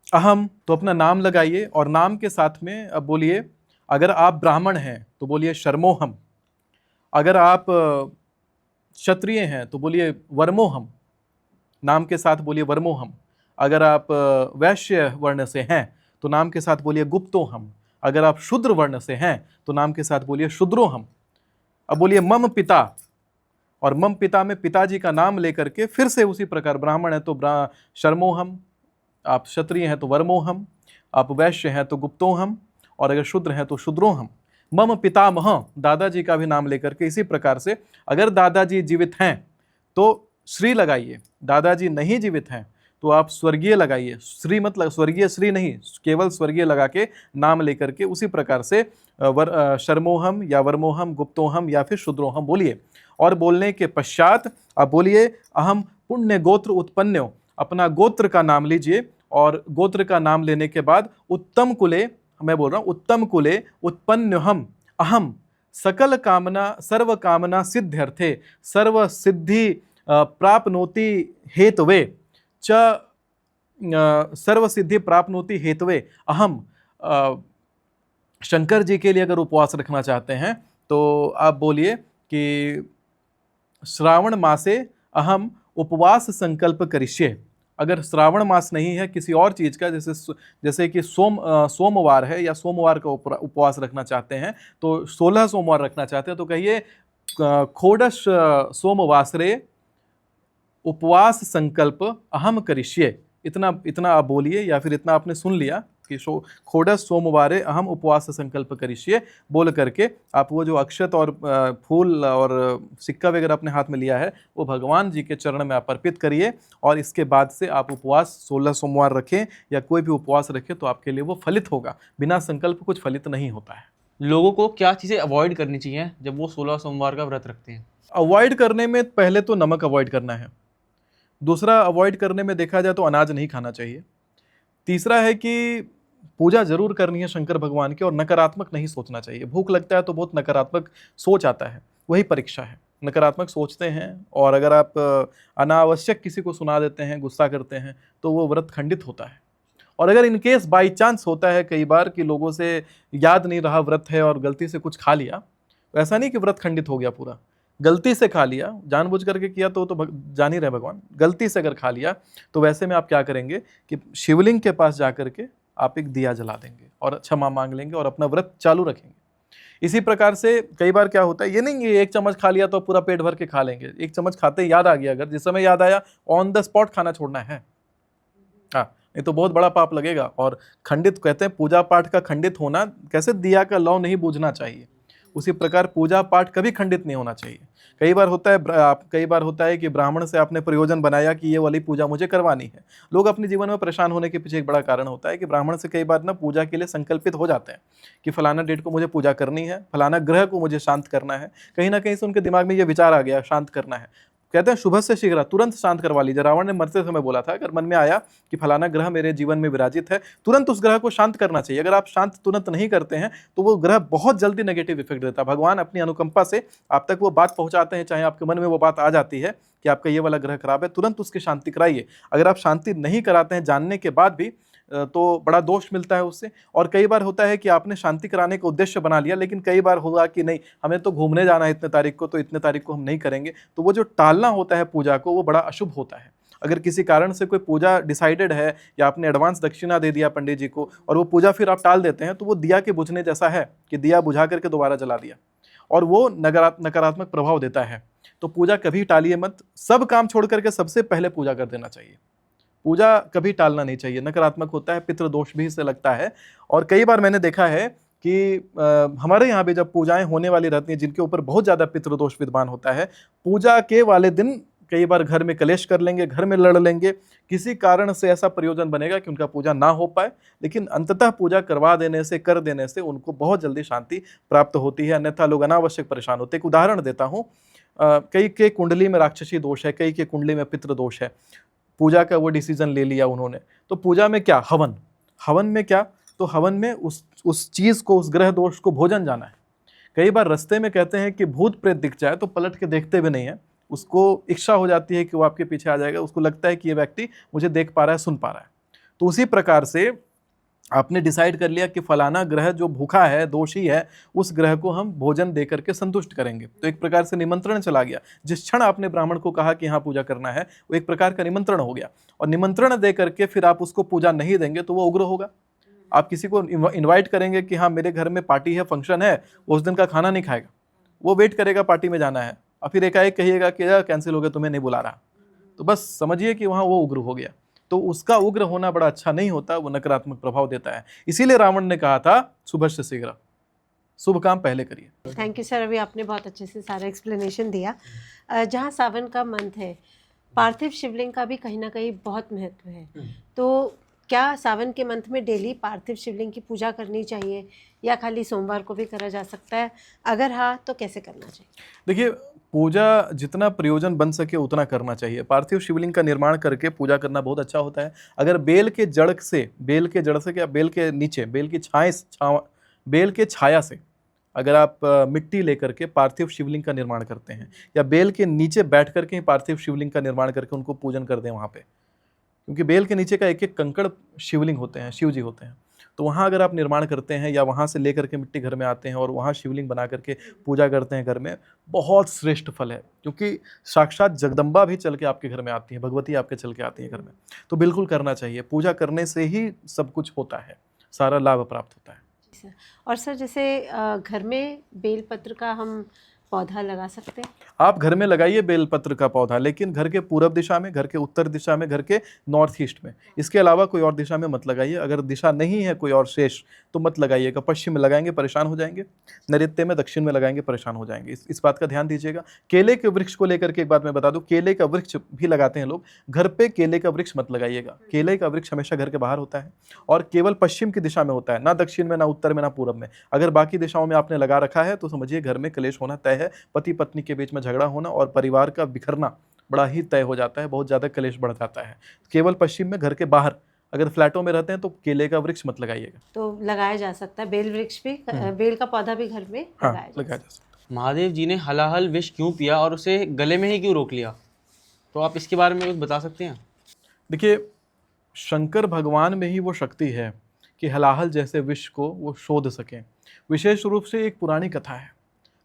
अहम, तो अपना नाम लगाइए और नाम के साथ में अब बोलिए, अगर आप ब्राह्मण हैं तो बोलिए शर्मोहम। अगर आप क्षत्रिय हैं तो बोलिए वर्मोहम, नाम के साथ बोलिए वर्मोहम। अगर आप वैश्य वर्ण से हैं तो नाम के साथ बोलिए गुप्तोहम। अगर आप शूद्र वर्ण से हैं तो नाम के साथ बोलिए शूद्रोहम। अब बोलिए मम पिता, और मम पिता में पिताजी का नाम लेकर के फिर से उसी प्रकार, ब्राह्मण है तो शर्मोहम, आप क्षत्रिय हैं तो वर्मोहम, आप वैश्य हैं तो गुप्तोहम, और अगर शूद्र हैं तो शूद्रोहम। मम पितामह, दादाजी का भी नाम लेकर के इसी प्रकार से। अगर दादाजी जीवित हैं तो श्री लगाइए, दादाजी नहीं जीवित हैं तो आप स्वर्गीय लगाइए, श्री मतलब स्वर्गीय श्री नहीं, केवल स्वर्गीय लगा के नाम लेकर के उसी प्रकार से शर्मोहम या वर्मोहम, गुप्तोहम या फिर शूद्रोहम बोलिए। और बोलने के पश्चात आप बोलिए अहम पुण्य गोत्र उत्पन्नो, अपना गोत्र का नाम लीजिए और गोत्र का नाम लेने के बाद उत्तम कुले, मैं बोल रहा हूँ उत्तम कुले उत्पन्नहम अहम सकल कामना सर्व कामना सिद्ध्यर्थे सर्व सिद्धि प्राप्नोति हेतवे च सर्व सिद्धि प्राप्नोति हेतवे अहम। शंकर जी के लिए अगर उपवास रखना चाहते हैं तो आप बोलिए कि श्रावण मासे अहम उपवास संकल्प करिष्ये। अगर श्रावण मास नहीं है किसी और चीज़ का, जैसे कि सोमवार है या सोमवार का उपवास रखना चाहते हैं, तो 16 सोमवार रखना चाहते हैं तो कहिए खोडश सोमवासरे उपवास संकल्प अहम करिष्ये। इतना आप बोलिए, या फिर इतना आपने सुन लिया कि खोडश सोमवारे अहम उपवास संकल्प करिष्ये बोल करके आप वो जो अक्षत और फूल और सिक्का वगैरह अपने हाथ में लिया है वो भगवान जी के चरण में आप अर्पित करिए। और इसके बाद से आप उपवास 16 सोमवार रखें या कोई भी उपवास रखें तो आपके लिए वो फलित होगा। बिना संकल्प कुछ फलित नहीं होता है। लोगों को क्या चीज़ें अवॉइड करनी चाहिए जब वो 16 सोमवार का व्रत रखते हैं? अवॉइड करने में पहले तो नमक अवॉइड करना है। दूसरा, अवॉइड करने में देखा जाए तो अनाज नहीं खाना चाहिए। तीसरा है कि पूजा जरूर करनी है शंकर भगवान की और नकारात्मक नहीं सोचना चाहिए। भूख लगता है तो बहुत नकारात्मक सोच आता है, वही परीक्षा है। नकारात्मक सोचते हैं और अगर आप अनावश्यक किसी को सुना देते हैं, गुस्सा करते हैं तो वो व्रत खंडित होता है। और अगर इनकेस बाई चांस होता है कई बार कि लोगों से याद नहीं रहा व्रत है और गलती से कुछ खा लिया, तो ऐसा नहीं कि व्रत खंडित हो गया पूरा। गलती से खा लिया, जानबूझ करके किया तो जान ही रहे भगवान। गलती से अगर खा लिया तो वैसे में आप क्या करेंगे कि शिवलिंग के पास जा करके आप एक दिया जला देंगे और क्षमा मांग लेंगे और अपना व्रत चालू रखेंगे। इसी प्रकार से कई बार क्या होता है, ये नहीं कि एक चम्मच खा लिया तो पूरा पेट भर के खा लेंगे। एक चम्मच खाते ही याद आ गया, अगर जिस समय याद आया ऑन द स्पॉट खाना छोड़ना है, हाँ, नहीं तो बहुत बड़ा पाप लगेगा। और खंडित कहते हैं पूजा पाठ का खंडित होना, कैसे दिया का लौ नहीं बूझना चाहिए, उसी प्रकार पूजा पाठ कभी खंडित नहीं होना चाहिए। कई बार होता है कि ब्राह्मण से आपने प्रयोजन बनाया कि ये वाली पूजा मुझे करवानी है। लोग अपने जीवन में परेशान होने के पीछे एक बड़ा कारण होता है कि ब्राह्मण से कई बार ना पूजा के लिए संकल्पित हो जाते हैं कि फलाना डेट को मुझे पूजा करनी है, फलाना ग्रह को मुझे शांत करना है। कहीं ना कहीं से उनके दिमाग में ये विचार आ गया शांत करना है। कहते हैं शुभ से शीघ्र, तुरंत शांत करवा लीजिए। रावण ने मरते समय बोला था, अगर मन में आया कि फलाना ग्रह मेरे जीवन में विराजित है, तुरंत उस ग्रह को शांत करना चाहिए। अगर आप शांत तुरंत नहीं करते हैं तो वो ग्रह बहुत जल्दी नेगेटिव इफेक्ट देता है। भगवान अपनी अनुकंपा से आप तक वो बात पहुंचाते हैं, चाहे आपके मन में वो बात आ जाती है कि आपका ये वाला ग्रह खराब है, तुरंत उसकी शांति कराइए। अगर आप शांति नहीं कराते हैं जानने के बाद भी तो बड़ा दोष मिलता है उससे। और कई बार होता है कि आपने शांति कराने का उद्देश्य बना लिया, लेकिन कई बार हुआ कि नहीं, हमें तो घूमने जाना है इतने तारीख को, तो इतने तारीख को हम नहीं करेंगे। तो वो जो टालना होता है पूजा को, वो बड़ा अशुभ होता है। अगर किसी कारण से कोई पूजा डिसाइडेड है या आपने एडवांस दक्षिणा दे दिया पंडित जी को और वो पूजा फिर आप टाल देते हैं, तो वो दिया के बुझने जैसा है कि दिया बुझा करके दोबारा जला दिया, और वो नकारात्मक प्रभाव देता है। तो पूजा कभी टालिए मत, सब काम छोड़ करके सबसे पहले पूजा कर देना चाहिए। पूजा कभी टालना नहीं चाहिए, नकारात्मक होता है, पितृदोष भी इससे लगता है। और कई बार मैंने देखा है कि हमारे यहाँ भी जब पूजाएं होने वाली रहती हैं जिनके ऊपर बहुत ज़्यादा पितृदोष विद्यमान होता है, पूजा के वाले दिन कई बार घर में कलेश कर लेंगे, घर में लड़ लेंगे, किसी कारण से ऐसा प्रयोजन बनेगा कि उनका पूजा ना हो पाए। लेकिन अंततः पूजा करवा देने से, कर देने से उनको बहुत जल्दी शांति प्राप्त होती है, अन्यथा लोग अनावश्यक परेशान होते हैं। एक उदाहरण देता हूँ, कई के कुंडली में राक्षसी दोष है, कई के कुंडली में पितृदोष है। पूजा का वो डिसीजन ले लिया उन्होंने, तो पूजा में क्या, हवन में क्या, तो हवन में उस चीज़ को, उस ग्रह दोष को भोजन जाना है। कई बार रास्ते में कहते हैं कि भूत प्रेत दिख जाए तो पलट के देखते भी नहीं है, उसको इच्छा हो जाती है कि वो आपके पीछे आ जाएगा, उसको लगता है कि ये व्यक्ति मुझे देख पा रहा है, सुन पा रहा है। तो उसी प्रकार से आपने डिसाइड कर लिया कि फलाना ग्रह जो भूखा है, दोषी है, उस ग्रह को हम भोजन दे करके संतुष्ट करेंगे। तो एक प्रकार से निमंत्रण चला गया। जिस क्षण आपने ब्राह्मण को कहा कि हाँ पूजा करना है, वो एक प्रकार का निमंत्रण हो गया। और निमंत्रण दे करके फिर आप उसको पूजा नहीं देंगे तो वो उग्र होगा। आप किसी को इन्वाइट करेंगे कि हाँ मेरे घर में पार्टी है, फंक्शन है, उस दिन का खाना नहीं खाएगा, वो वेट करेगा पार्टी में जाना है, और फिर एकाएक कहिएगा कि यार कैंसिल हो गया, तुम्हें नहीं बुला रहा, तो बस समझिए कि वहाँ वो उग्र हो गया। तो उसका उग्र होना बड़ा अच्छा नहीं होता, वो नकारात्मक प्रभाव देता है। इसीलिए रावण ने कहा था शुभ से शीघ्र, शुभ काम पहले करिए। थैंक यू सर, अभी आपने बहुत अच्छे से सारा एक्सप्लेनेशन दिया। जहाँ सावन का मंथ है पार्थिव शिवलिंग का भी कहीं ना कहीं बहुत महत्व है। तो क्या सावन के मंथ में डेली पार्थिव शिवलिंग की पूजा करनी चाहिए या खाली सोमवार को भी करा जा सकता है? अगर हाँ तो कैसे करना चाहिए? देखिए, पूजा जितना प्रयोजन बन सके उतना करना चाहिए। पार्थिव शिवलिंग का निर्माण करके पूजा करना बहुत अच्छा होता है। अगर बेल के जड़ से क्या, बेल के नीचे, बेल के छाया से अगर आप मिट्टी लेकर के पार्थिव शिवलिंग का निर्माण करते हैं, या बेल के नीचे बैठ करके ही पार्थिव शिवलिंग का निर्माण करके उनको पूजन कर दें वहाँ पे, क्योंकि बेल के नीचे का एक एक कंकड़ शिवलिंग होते हैं, शिव जी होते हैं। तो वहाँ अगर आप निर्माण करते हैं या वहाँ से लेकर के मिट्टी घर में आते हैं और वहाँ शिवलिंग बना करके पूजा करते हैं घर में, बहुत श्रेष्ठ फल है, क्योंकि साक्षात जगदम्बा भी चल के आपके घर में आती है, भगवती आपके चल के आती है घर में। तो बिल्कुल करना चाहिए। पूजा करने से ही सब कुछ होता है, सारा लाभ प्राप्त होता है। सर, और सर जैसे घर में बेलपत्र का हम पौधा लगा सकते हैं? आप घर में लगाइए बेलपत्र का पौधा, लेकिन घर के पूरब दिशा में, घर के उत्तर दिशा में, घर के नॉर्थ ईस्ट में। इसके अलावा कोई और दिशा में मत लगाइए। अगर दिशा नहीं है कोई और शेष तो मत लगाइएगा। पश्चिम में लगाएंगे परेशान हो जाएंगे, नैऋत्य में, दक्षिण में लगाएंगे परेशान हो जाएंगे। इस बात का ध्यान दीजिएगा। केले के वृक्ष को लेकर के एक बात मैं बता दूं, केले का वृक्ष भी लगाते हैं लोग, घर पे केले का वृक्ष मत लगाइएगा। केले का वृक्ष हमेशा घर के बाहर होता है और केवल पश्चिम की दिशा में होता है, ना दक्षिण में, ना उत्तर में, ना पूरब में। अगर बाकी दिशाओं में आपने लगा रखा है तो समझिए घर में क्लेश होना तय है। पति पत्नी के बीच में झगड़ा होना और परिवार का बिखरना बड़ा ही तय हो जाता है, बहुत ज़्यादा क्लेश बढ़ जाता है। केवल पश्चिम में, घर के बाहर, अगर फ्लैटों में रहते हैं तो केले का वृक्ष मत लगाइएगा। तो लगाया जा सकता है बेल वृक्ष भी, बेल का पौधा भी घर में लगाया जा सकता है। महादेव जी ने हलाहल विष क्यों पिया और उसे गले में ही क्यों रोक लिया? तो आप इसके बारे में कुछ बता सकते हैं? देखिए, शंकर भगवान में ही वो शक्ति है कि हलाहल जैसे विष को वो शोध सकें। विशेष रूप से एक पुरानी कथा है,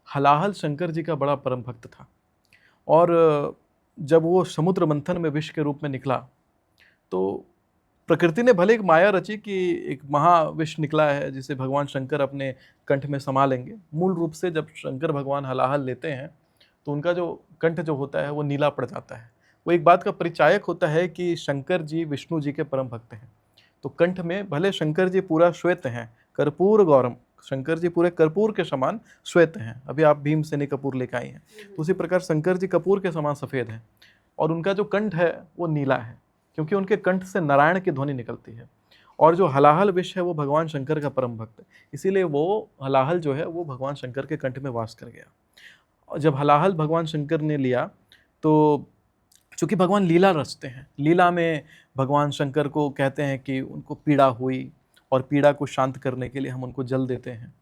हलाहल शंकर जी का बड़ा परम भक्त था और जब वो समुद्र मंथन में विष के रूप में निकला तो प्रकृति ने भले एक माया रची कि एक महाविष निकला है जिसे भगवान शंकर अपने कंठ में समा लेंगे। मूल रूप से जब शंकर भगवान हलाहल लेते हैं तो उनका जो कंठ जो होता है वो नीला पड़ जाता है। वो एक बात का परिचायक होता है कि शंकर जी विष्णु जी के परम भक्त हैं। तो कंठ में भले शंकर जी पूरा श्वेत हैं, कर्पूर गौरम, शंकर जी पूरे कर्पूर के समान श्वेत हैं। अभी आप भीमसेनी कपूर लेकर आई हैं, तो उसी प्रकार शंकर जी कपूर के समान सफ़ेद हैं और उनका जो कंठ है वो नीला है, क्योंकि उनके कंठ से नारायण की ध्वनि निकलती है। और जो हलाहल विष है वो भगवान शंकर का परम भक्त है, इसीलिए वो हलाहल जो है वो भगवान शंकर के कंठ में वास कर गया। और जब हलाहल भगवान शंकर ने लिया तो चूँकि भगवान लीला रचते हैं, लीला में भगवान शंकर को कहते हैं कि उनको पीड़ा हुई और पीड़ा को शांत करने के लिए हम उनको जल देते हैं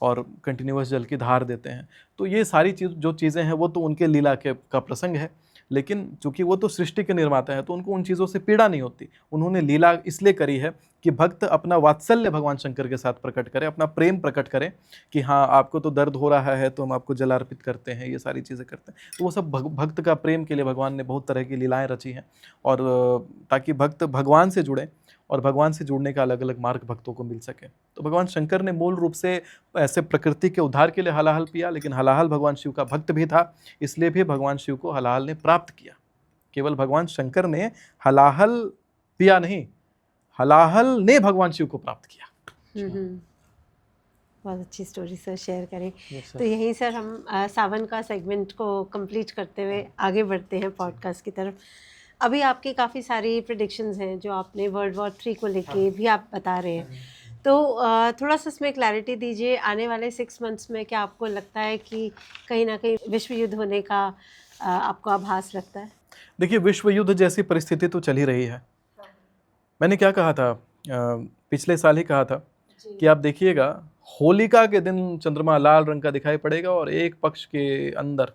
और कंटिन्यूअस जल की धार देते हैं। तो ये सारी जो चीज़ें हैं वो तो उनके लीला का प्रसंग है, लेकिन चूंकि वो तो सृष्टि के निर्माता है तो उनको उन चीज़ों से पीड़ा नहीं होती। उन्होंने लीला इसलिए करी है कि भक्त अपना वात्सल्य भगवान शंकर के साथ प्रकट करे, अपना प्रेम प्रकट करे कि हाँ आपको तो दर्द हो रहा है तो हम आपको जल अर्पित करते हैं, ये सारी चीज़ें करते हैं। तो वो सब भक्त का प्रेम के लिए भगवान ने बहुत तरह की लीलाएँ रची हैं, और ताकि भक्त भगवान से जुड़े और भगवान से जुड़ने का अलग अलग मार्ग भक्तों को मिल सके। तो भगवान शंकर ने मूल रूप से ऐसे प्रकृति के उद्धार के लिए हलाहल पिया, लेकिन हलाहल भगवान शिव का भक्त भी था, इसलिए भी भगवान शिव को हलाहल ने प्राप्त किया। केवल भगवान शंकर ने हलाहल पिया नहीं, हलाहल ने भगवान शिव को प्राप्त किया। बहुत अच्छी स्टोरी सर शेयर करें। तो यहीं सर हम सावन का सेगमेंट को कंप्लीट करते हुए आगे बढ़ते हैं पॉडकास्ट की तरफ। अभी आपकी काफ़ी सारी प्रेडिक्शंस हैं जो आपने वर्ल्ड वॉर 3 को लेके भी आप बता रहे हैं, तो थोड़ा सा इसमें क्लैरिटी दीजिए। आने वाले 6 मंथ्स में क्या आपको लगता है कि कहीं ना कहीं विश्व युद्ध होने का आपको आभास लगता है? देखिए, विश्व युद्ध जैसी परिस्थिति तो चल ही रही है। मैंने क्या कहा था, पिछले साल ही कहा था कि आप देखिएगा होलिका के दिन चंद्रमा लाल रंग का दिखाई पड़ेगा और एक पक्ष के अंदर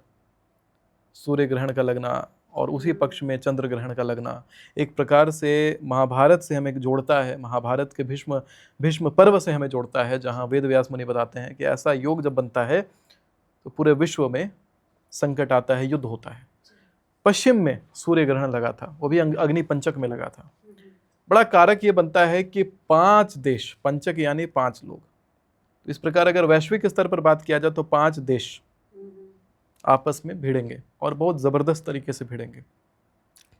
सूर्य ग्रहण का लगना और उसी पक्ष में चंद्र ग्रहण का लगना एक प्रकार से महाभारत से हमें जोड़ता है, महाभारत के भीष्म पर्व से हमें जोड़ता है, जहाँ वेद व्यास मुनि बताते हैं कि ऐसा योग जब बनता है तो पूरे विश्व में संकट आता है, युद्ध होता है। पश्चिम में सूर्य ग्रहण लगा था, वो भी अग्नि पंचक में लगा था। बड़ा कारक ये बनता है कि 5 देश, पंचक यानी 5 लोग, इस प्रकार अगर वैश्विक स्तर पर बात किया जाए तो 5 देश आपस में भिड़ेंगे और बहुत ज़बरदस्त तरीके से भिड़ेंगे।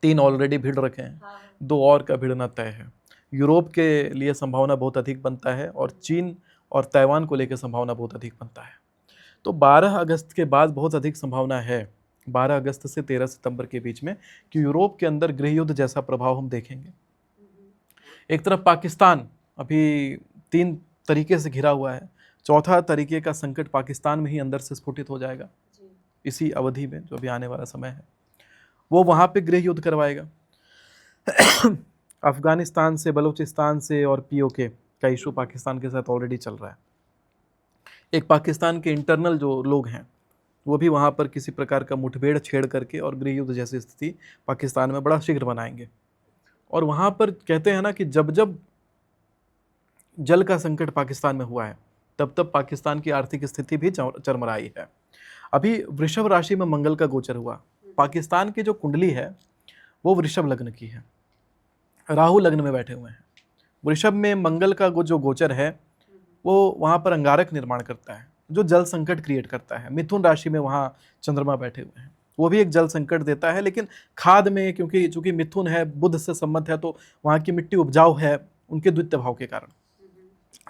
3 ऑलरेडी भिड़ रखे हैं, 2 और का भिड़ना तय है। यूरोप के लिए संभावना बहुत अधिक बनता है और चीन और ताइवान को लेकर संभावना बहुत अधिक बनता है। तो 12 अगस्त के बाद बहुत अधिक संभावना है 12 अगस्त से 13 सितंबर के बीच में कि यूरोप के अंदर गृह युद्ध जैसा प्रभाव हम देखेंगे। एक तरफ पाकिस्तान अभी 3 तरीके से घिरा हुआ है, चौथा तरीके का संकट पाकिस्तान में ही अंदर से स्फुटित हो जाएगा इसी अवधि में, जो अभी आने वाला समय है वो वहाँ पे गृह युद्ध करवाएगा। अफगानिस्तान से, बलूचिस्तान से और पीओके का इशू पाकिस्तान के साथ ऑलरेडी चल रहा है। एक पाकिस्तान के इंटरनल जो लोग हैं वो भी वहाँ पर किसी प्रकार का मुठभेड़ छेड़ करके और गृह युद्ध जैसी स्थिति पाकिस्तान में बड़ा शीघ्र बनाएंगे। और वहाँ पर कहते हैं ना कि जब जब जल का संकट पाकिस्तान में हुआ है तब तब पाकिस्तान की आर्थिक स्थिति भी चरमराई है। अभी वृषभ राशि में मंगल का गोचर हुआ। पाकिस्तान की जो कुंडली है वो वृषभ लग्न की है, राहु लग्न में बैठे हुए हैं। वृषभ में मंगल का जो गोचर है वो वहाँ पर अंगारक निर्माण करता है जो जल संकट क्रिएट करता है। मिथुन राशि में वहाँ चंद्रमा बैठे हुए हैं, वो भी एक जल संकट देता है, लेकिन खाद में क्योंकि चूंकि मिथुन है, बुध से संबंध है, तो वहाँ की मिट्टी उपजाऊ है उनके द्वितीय भाव के कारण।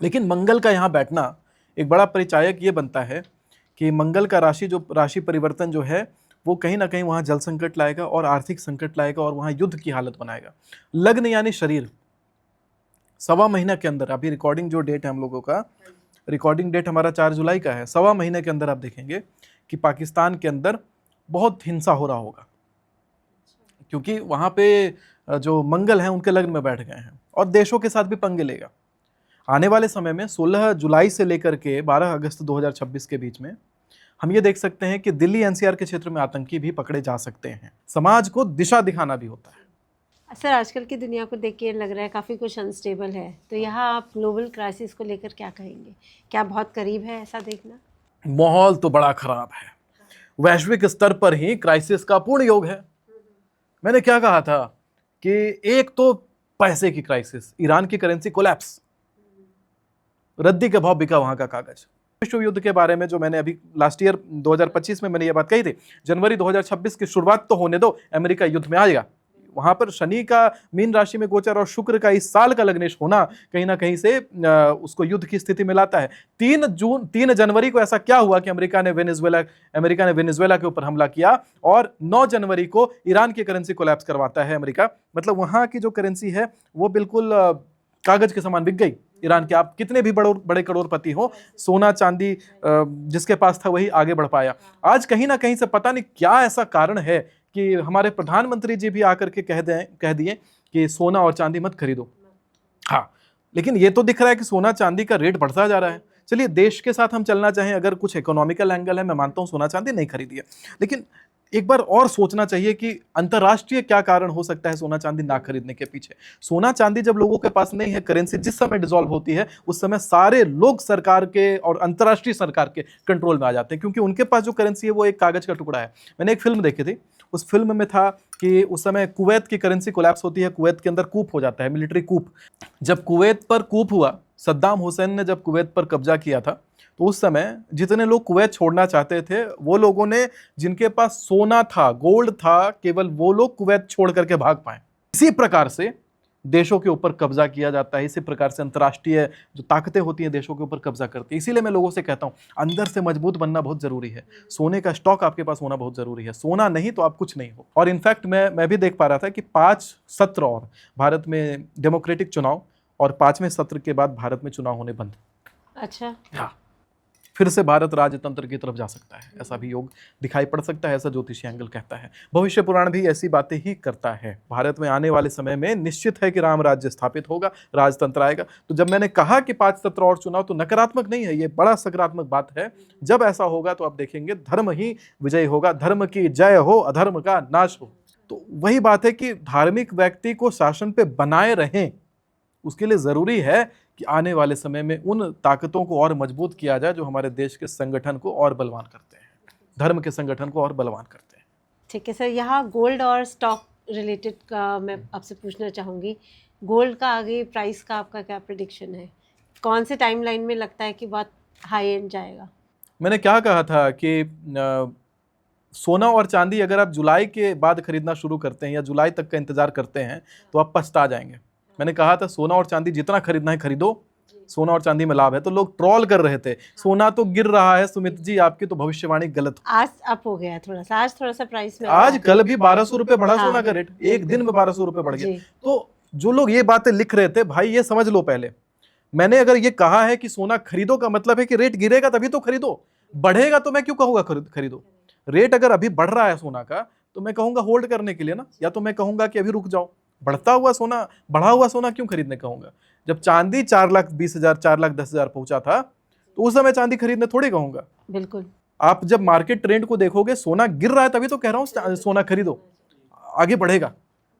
लेकिन मंगल का यहाँ बैठना एक बड़ा परिचायक ये बनता है कि मंगल का राशि परिवर्तन जो है वो कहीं ना कहीं वहाँ जल संकट लाएगा और आर्थिक संकट लाएगा और वहाँ युद्ध की हालत बनाएगा। लग्न यानी शरीर, 1.25 महीना के अंदर, अभी रिकॉर्डिंग जो डेट है हम लोगों का, रिकॉर्डिंग डेट हमारा 4 जुलाई का है, 1.25 महीने के अंदर आप देखेंगे कि पाकिस्तान के अंदर बहुत हिंसा हो रहा होगा, क्योंकि वहाँ पे जो मंगल हैं उनके लग्न में बैठ गए हैं और देशों के साथ भी पंगे लेगा। आने वाले समय में 16 जुलाई से लेकर के 12 अगस्त 2026 के बीच में हम ये देख सकते हैं कि दिल्ली एनसीआर के क्षेत्र में आतंकी भी पकड़े जा सकते हैं। समाज को दिशा दिखाना भी होता है। सर, आजकल की दुनिया को देख के लग रहा है काफ़ी कुछ अनस्टेबल है, तो यहाँ आप ग्लोबल क्राइसिस को लेकर क्या कहेंगे? क्या बहुत करीब है ऐसा देखना? माहौल तो बड़ा खराब है, वैश्विक स्तर पर ही क्राइसिस का पूर्ण योग है। मैंने क्या कहा था कि एक तो पैसे की क्राइसिस, ईरान की करेंसी कोलैप्स, रद्दी के भाव बिका वहां का कागज। विश्व युद्ध के बारे में जो मैंने अभी लास्ट ईयर 2025 में मैंने ये बात कही थी, जनवरी 2026 की शुरुआत तो होने दो, अमेरिका युद्ध में आएगा। वहां पर शनि का मीन राशि में गोचर और शुक्र का इस साल का लग्नेश होना कहीं ना कहीं से उसको युद्ध की स्थिति में लाता है। 3 जनवरी को ऐसा क्या हुआ कि अमेरिका ने वेनेजुएला के ऊपर हमला किया और 9 जनवरी को ईरान की करेंसी कोलैप्स करवाता है अमेरिका। मतलब वहां की जो करेंसी है वो बिल्कुल कागज के समान बिक गई ईरान के। आप कितने भी बड़े करोड़पति हो, सोना चांदी जिसके पास था वही आगे बढ़ पाया। आज कहीं ना कहीं से पता नहीं क्या ऐसा कारण है कि हमारे प्रधानमंत्री जी भी आकर के कह दिए कि सोना और चांदी मत खरीदो। हाँ, लेकिन ये तो दिख रहा है कि सोना चांदी का रेट बढ़ता जा रहा है। चलिए, देश के साथ हम चलना चाहें, अगर कुछ इकोनॉमिकल एंगल है, मैं मानता हूँ सोना चांदी नहीं खरीदिए, लेकिन एक बार और सोचना चाहिए कि अंतर्राष्ट्रीय क्या कारण हो सकता है सोना चांदी ना खरीदने के पीछे। सोना चांदी जब लोगों के पास नहीं है, करेंसी जिस समय डिसॉल्व होती है उस समय सारे लोग सरकार के और अंतर्राष्ट्रीय सरकार के कंट्रोल में आ जाते हैं, क्योंकि उनके पास जो करेंसी है वो एक कागज का टुकड़ा है। मैंने एक फिल्म देखी थी, उस फिल्म में था कि उस समय कुवैत की करेंसी कोलैप्स होती है, कुवैत के अंदर कूप हो जाता है, मिलिट्री कूप। जब कुवैत पर कूप हुआ, सद्दाम हुसैन ने जब कुवैत पर कब्जा किया था, तो उस समय जितने लोग कुवैत छोड़ना चाहते थे वो लोगों ने, जिनके पास सोना था, गोल्ड था, केवल वो लोग कुवैत छोड़ करके भाग पाए। इसी प्रकार से देशों के ऊपर कब्जा किया जाता है, इसी प्रकार से अंतर्राष्ट्रीय जो ताकतें होती हैं देशों के ऊपर कब्जा करती है। इसीलिए मैं लोगों से कहता हूं, अंदर से मजबूत बनना बहुत जरूरी है। सोने का स्टॉक आपके पास होना बहुत जरूरी है, सोना नहीं तो आप कुछ नहीं हो। और इनफैक्ट मैं भी देख पा रहा था कि 5 सत्र और भारत में डेमोक्रेटिक चुनाव, और 5वें सत्र के बाद भारत में चुनाव होने बंद। अच्छा, हाँ, फिर से भारत राजतंत्र की तरफ जा सकता है, ऐसा भी योग दिखाई पड़ सकता है, ऐसा ज्योतिषीय एंगल कहता है। भविष्य पुराण भी ऐसी बातें ही करता है। भारत में आने वाले समय में निश्चित है कि राम राज्य स्थापित होगा, राजतंत्र आएगा। तो जब मैंने कहा कि 5 सत्र और चुनाव, तो नकारात्मक नहीं है, ये बड़ा सकारात्मक बात है। जब ऐसा होगा तो आप देखेंगे धर्म ही विजय होगा, धर्म की जय हो, अधर्म का नाश हो। तो वही बात है कि धार्मिक व्यक्ति को शासन पे बनाए रहें, उसके लिए जरूरी है कि आने वाले समय में उन ताकतों को और मजबूत किया जाए जो हमारे देश के संगठन को और बलवान करते हैं, धर्म के संगठन को और बलवान करते हैं। ठीक है सर, यहाँ गोल्ड और स्टॉक रिलेटेड का मैं आपसे पूछना चाहूँगी। गोल्ड का आगे प्राइस का आपका क्या प्रेडिक्शन है? कौन से टाइमलाइन में लगता है कि बहुत हाई एंड जाएगा? मैंने क्या कहा था कि सोना और चांदी अगर आप जुलाई के बाद खरीदना शुरू करते हैं या जुलाई तक का इंतजार करते हैं तो आप पछता जाएंगे। मैंने कहा था सोना और चांदी जितना खरीदना है खरीदो, सोना और चांदी में लाभ है, तो लोग ट्रोल कर रहे थे सोना तो गिर रहा है, सुमित जी आपकी तो भविष्यवाणी गलत हो। आज अप हो गया थोड़ा सा, आज थोड़ा सा प्राइस में आज कल भी 1200 रुपए बढ़ा हाँ। सोना का रेट, एक दिन में 1200 रुपए बढ़ गया। जी। तो जो लोग ये बातें लिख रहे थे, भाई ये समझ लो, पहले मैंने अगर ये कहा है कि सोना खरीदो का मतलब है कि रेट गिरेगा तभी तो खरीदो, बढ़ेगा तो मैं क्यों कहूंगा खरीदो। रेट अगर अभी बढ़ रहा है सोना का तो मैं कहूंगा होल्ड करने के लिए ना, या तो मैं कहूंगा कि अभी रुक जाओ। बढ़ता हुआ सोना, बढ़ा हुआ सोना क्यों खरीदने कहूंगा? जब चांदी 4,20,000 4,10,000 पहुंचा था तो उस समय चांदी खरीदने थोड़ी कहूंगा। बिल्कुल। आप जब मार्केट ट्रेंड को देखोगे, सोना गिर रहा है तभी तो कह रहा हूं सोना खरीदो, आगे बढ़ेगा।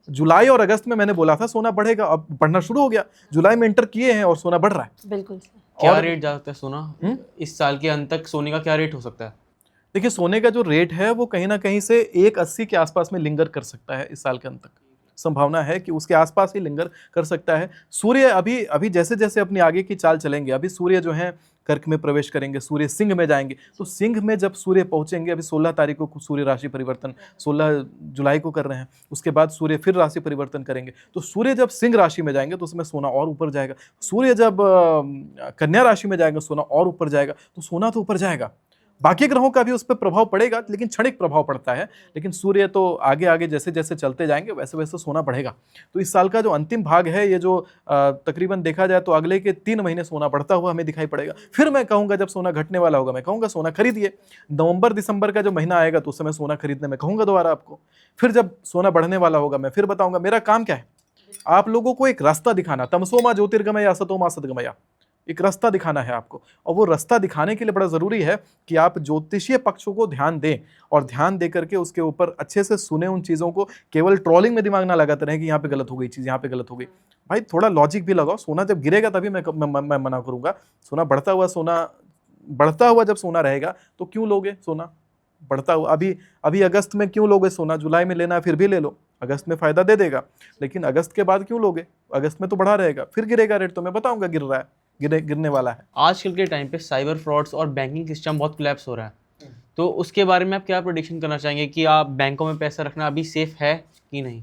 जुलाई और अगस्त में मैंने बोला था सोना बढ़ेगा, अब बढ़ना शुरू हो गया। जुलाई में एंटर किए हैं और सोना बढ़ रहा है। बिल्कुल। क्या रेट जा सकता है सोना इस साल के अंत तक? सोने का क्या रेट हो सकता है? देखिए, सोने का जो रेट है वो कहीं ना कहीं से 180 के आसपास में लिंगर कर सकता है इस साल के अंत तक। संभावना है कि उसके आसपास ही लिंगर कर सकता है। सूर्य अभी जैसे जैसे अपनी आगे की चाल चलेंगे, अभी सूर्य जो है कर्क में प्रवेश करेंगे, सूर्य सिंह में जाएंगे। तो सिंह में जब सूर्य पहुंचेंगे, अभी 16 तारीख को सूर्य राशि परिवर्तन 16 जुलाई को कर रहे हैं, उसके बाद सूर्य फिर राशि परिवर्तन करेंगे। तो सूर्य जब सिंह राशि में जाएंगे तो उसमें सोना और ऊपर जाएगा। सूर्य जब कन्या राशि में जाएगा, सोना और ऊपर जाएगा। तो सोना तो ऊपर जाएगा, बाकी ग्रहों का भी उस पर प्रभाव पड़ेगा, लेकिन क्षणिक प्रभाव पड़ता है। लेकिन सूर्य तो आगे आगे जैसे जैसे चलते जाएंगे वैसे वैसे सोना बढ़ेगा। तो इस साल का जो अंतिम भाग है, ये जो तकरीबन देखा जाए तो अगले के 3 महीने सोना बढ़ता हुआ हमें दिखाई पड़ेगा। फिर मैं कहूंगा जब सोना घटने वाला होगा, मैं कहूंगा सोना खरीदिए। नवंबर दिसंबर का जो महीना आएगा तो उस समय सोना खरीदने में कहूंगा दोबारा आपको। फिर जब सोना बढ़ने वाला होगा मैं फिर बताऊंगा। मेरा काम क्या है? आप लोगों को एक रास्ता दिखाना, तमसोमा ज्योतिर्गमय असतोमा सद्गमया, एक रास्ता दिखाना है आपको। और वो रास्ता दिखाने के लिए बड़ा जरूरी है कि आप ज्योतिषीय पक्षों को ध्यान दें, और ध्यान दे करके उसके ऊपर अच्छे से सुने उन चीजों को। केवल ट्रोलिंग में दिमाग ना लगाते रहे कि यहाँ पे गलत हो गई चीज, यहाँ पे गलत हो गई। भाई थोड़ा लॉजिक भी लगाओ। सोना जब गिरेगा तभी मैं मना करूंगा। सोना बढ़ता हुआ जब सोना रहेगा तो क्यों लोगे सोना बढ़ता हुआ? अभी अगस्त में क्यों लोगे सोना? जुलाई में लेना है फिर भी ले लो, अगस्त में फायदा दे देगा। लेकिन अगस्त के बाद क्यों लोगे? अगस्त में तो बढ़ा रहेगा, फिर गिरेगा रेट तो मैं बताऊंगा गिर रहा है, गिरने वाला है। आजकल के टाइम पे साइबर फ्रॉड्स और बैंकिंग सिस्टम बहुत कोलैप्स हो रहा है, तो उसके बारे में आप क्या प्रेडिक्शन करना चाहेंगे कि आप बैंकों में पैसा रखना अभी सेफ है कि नहीं?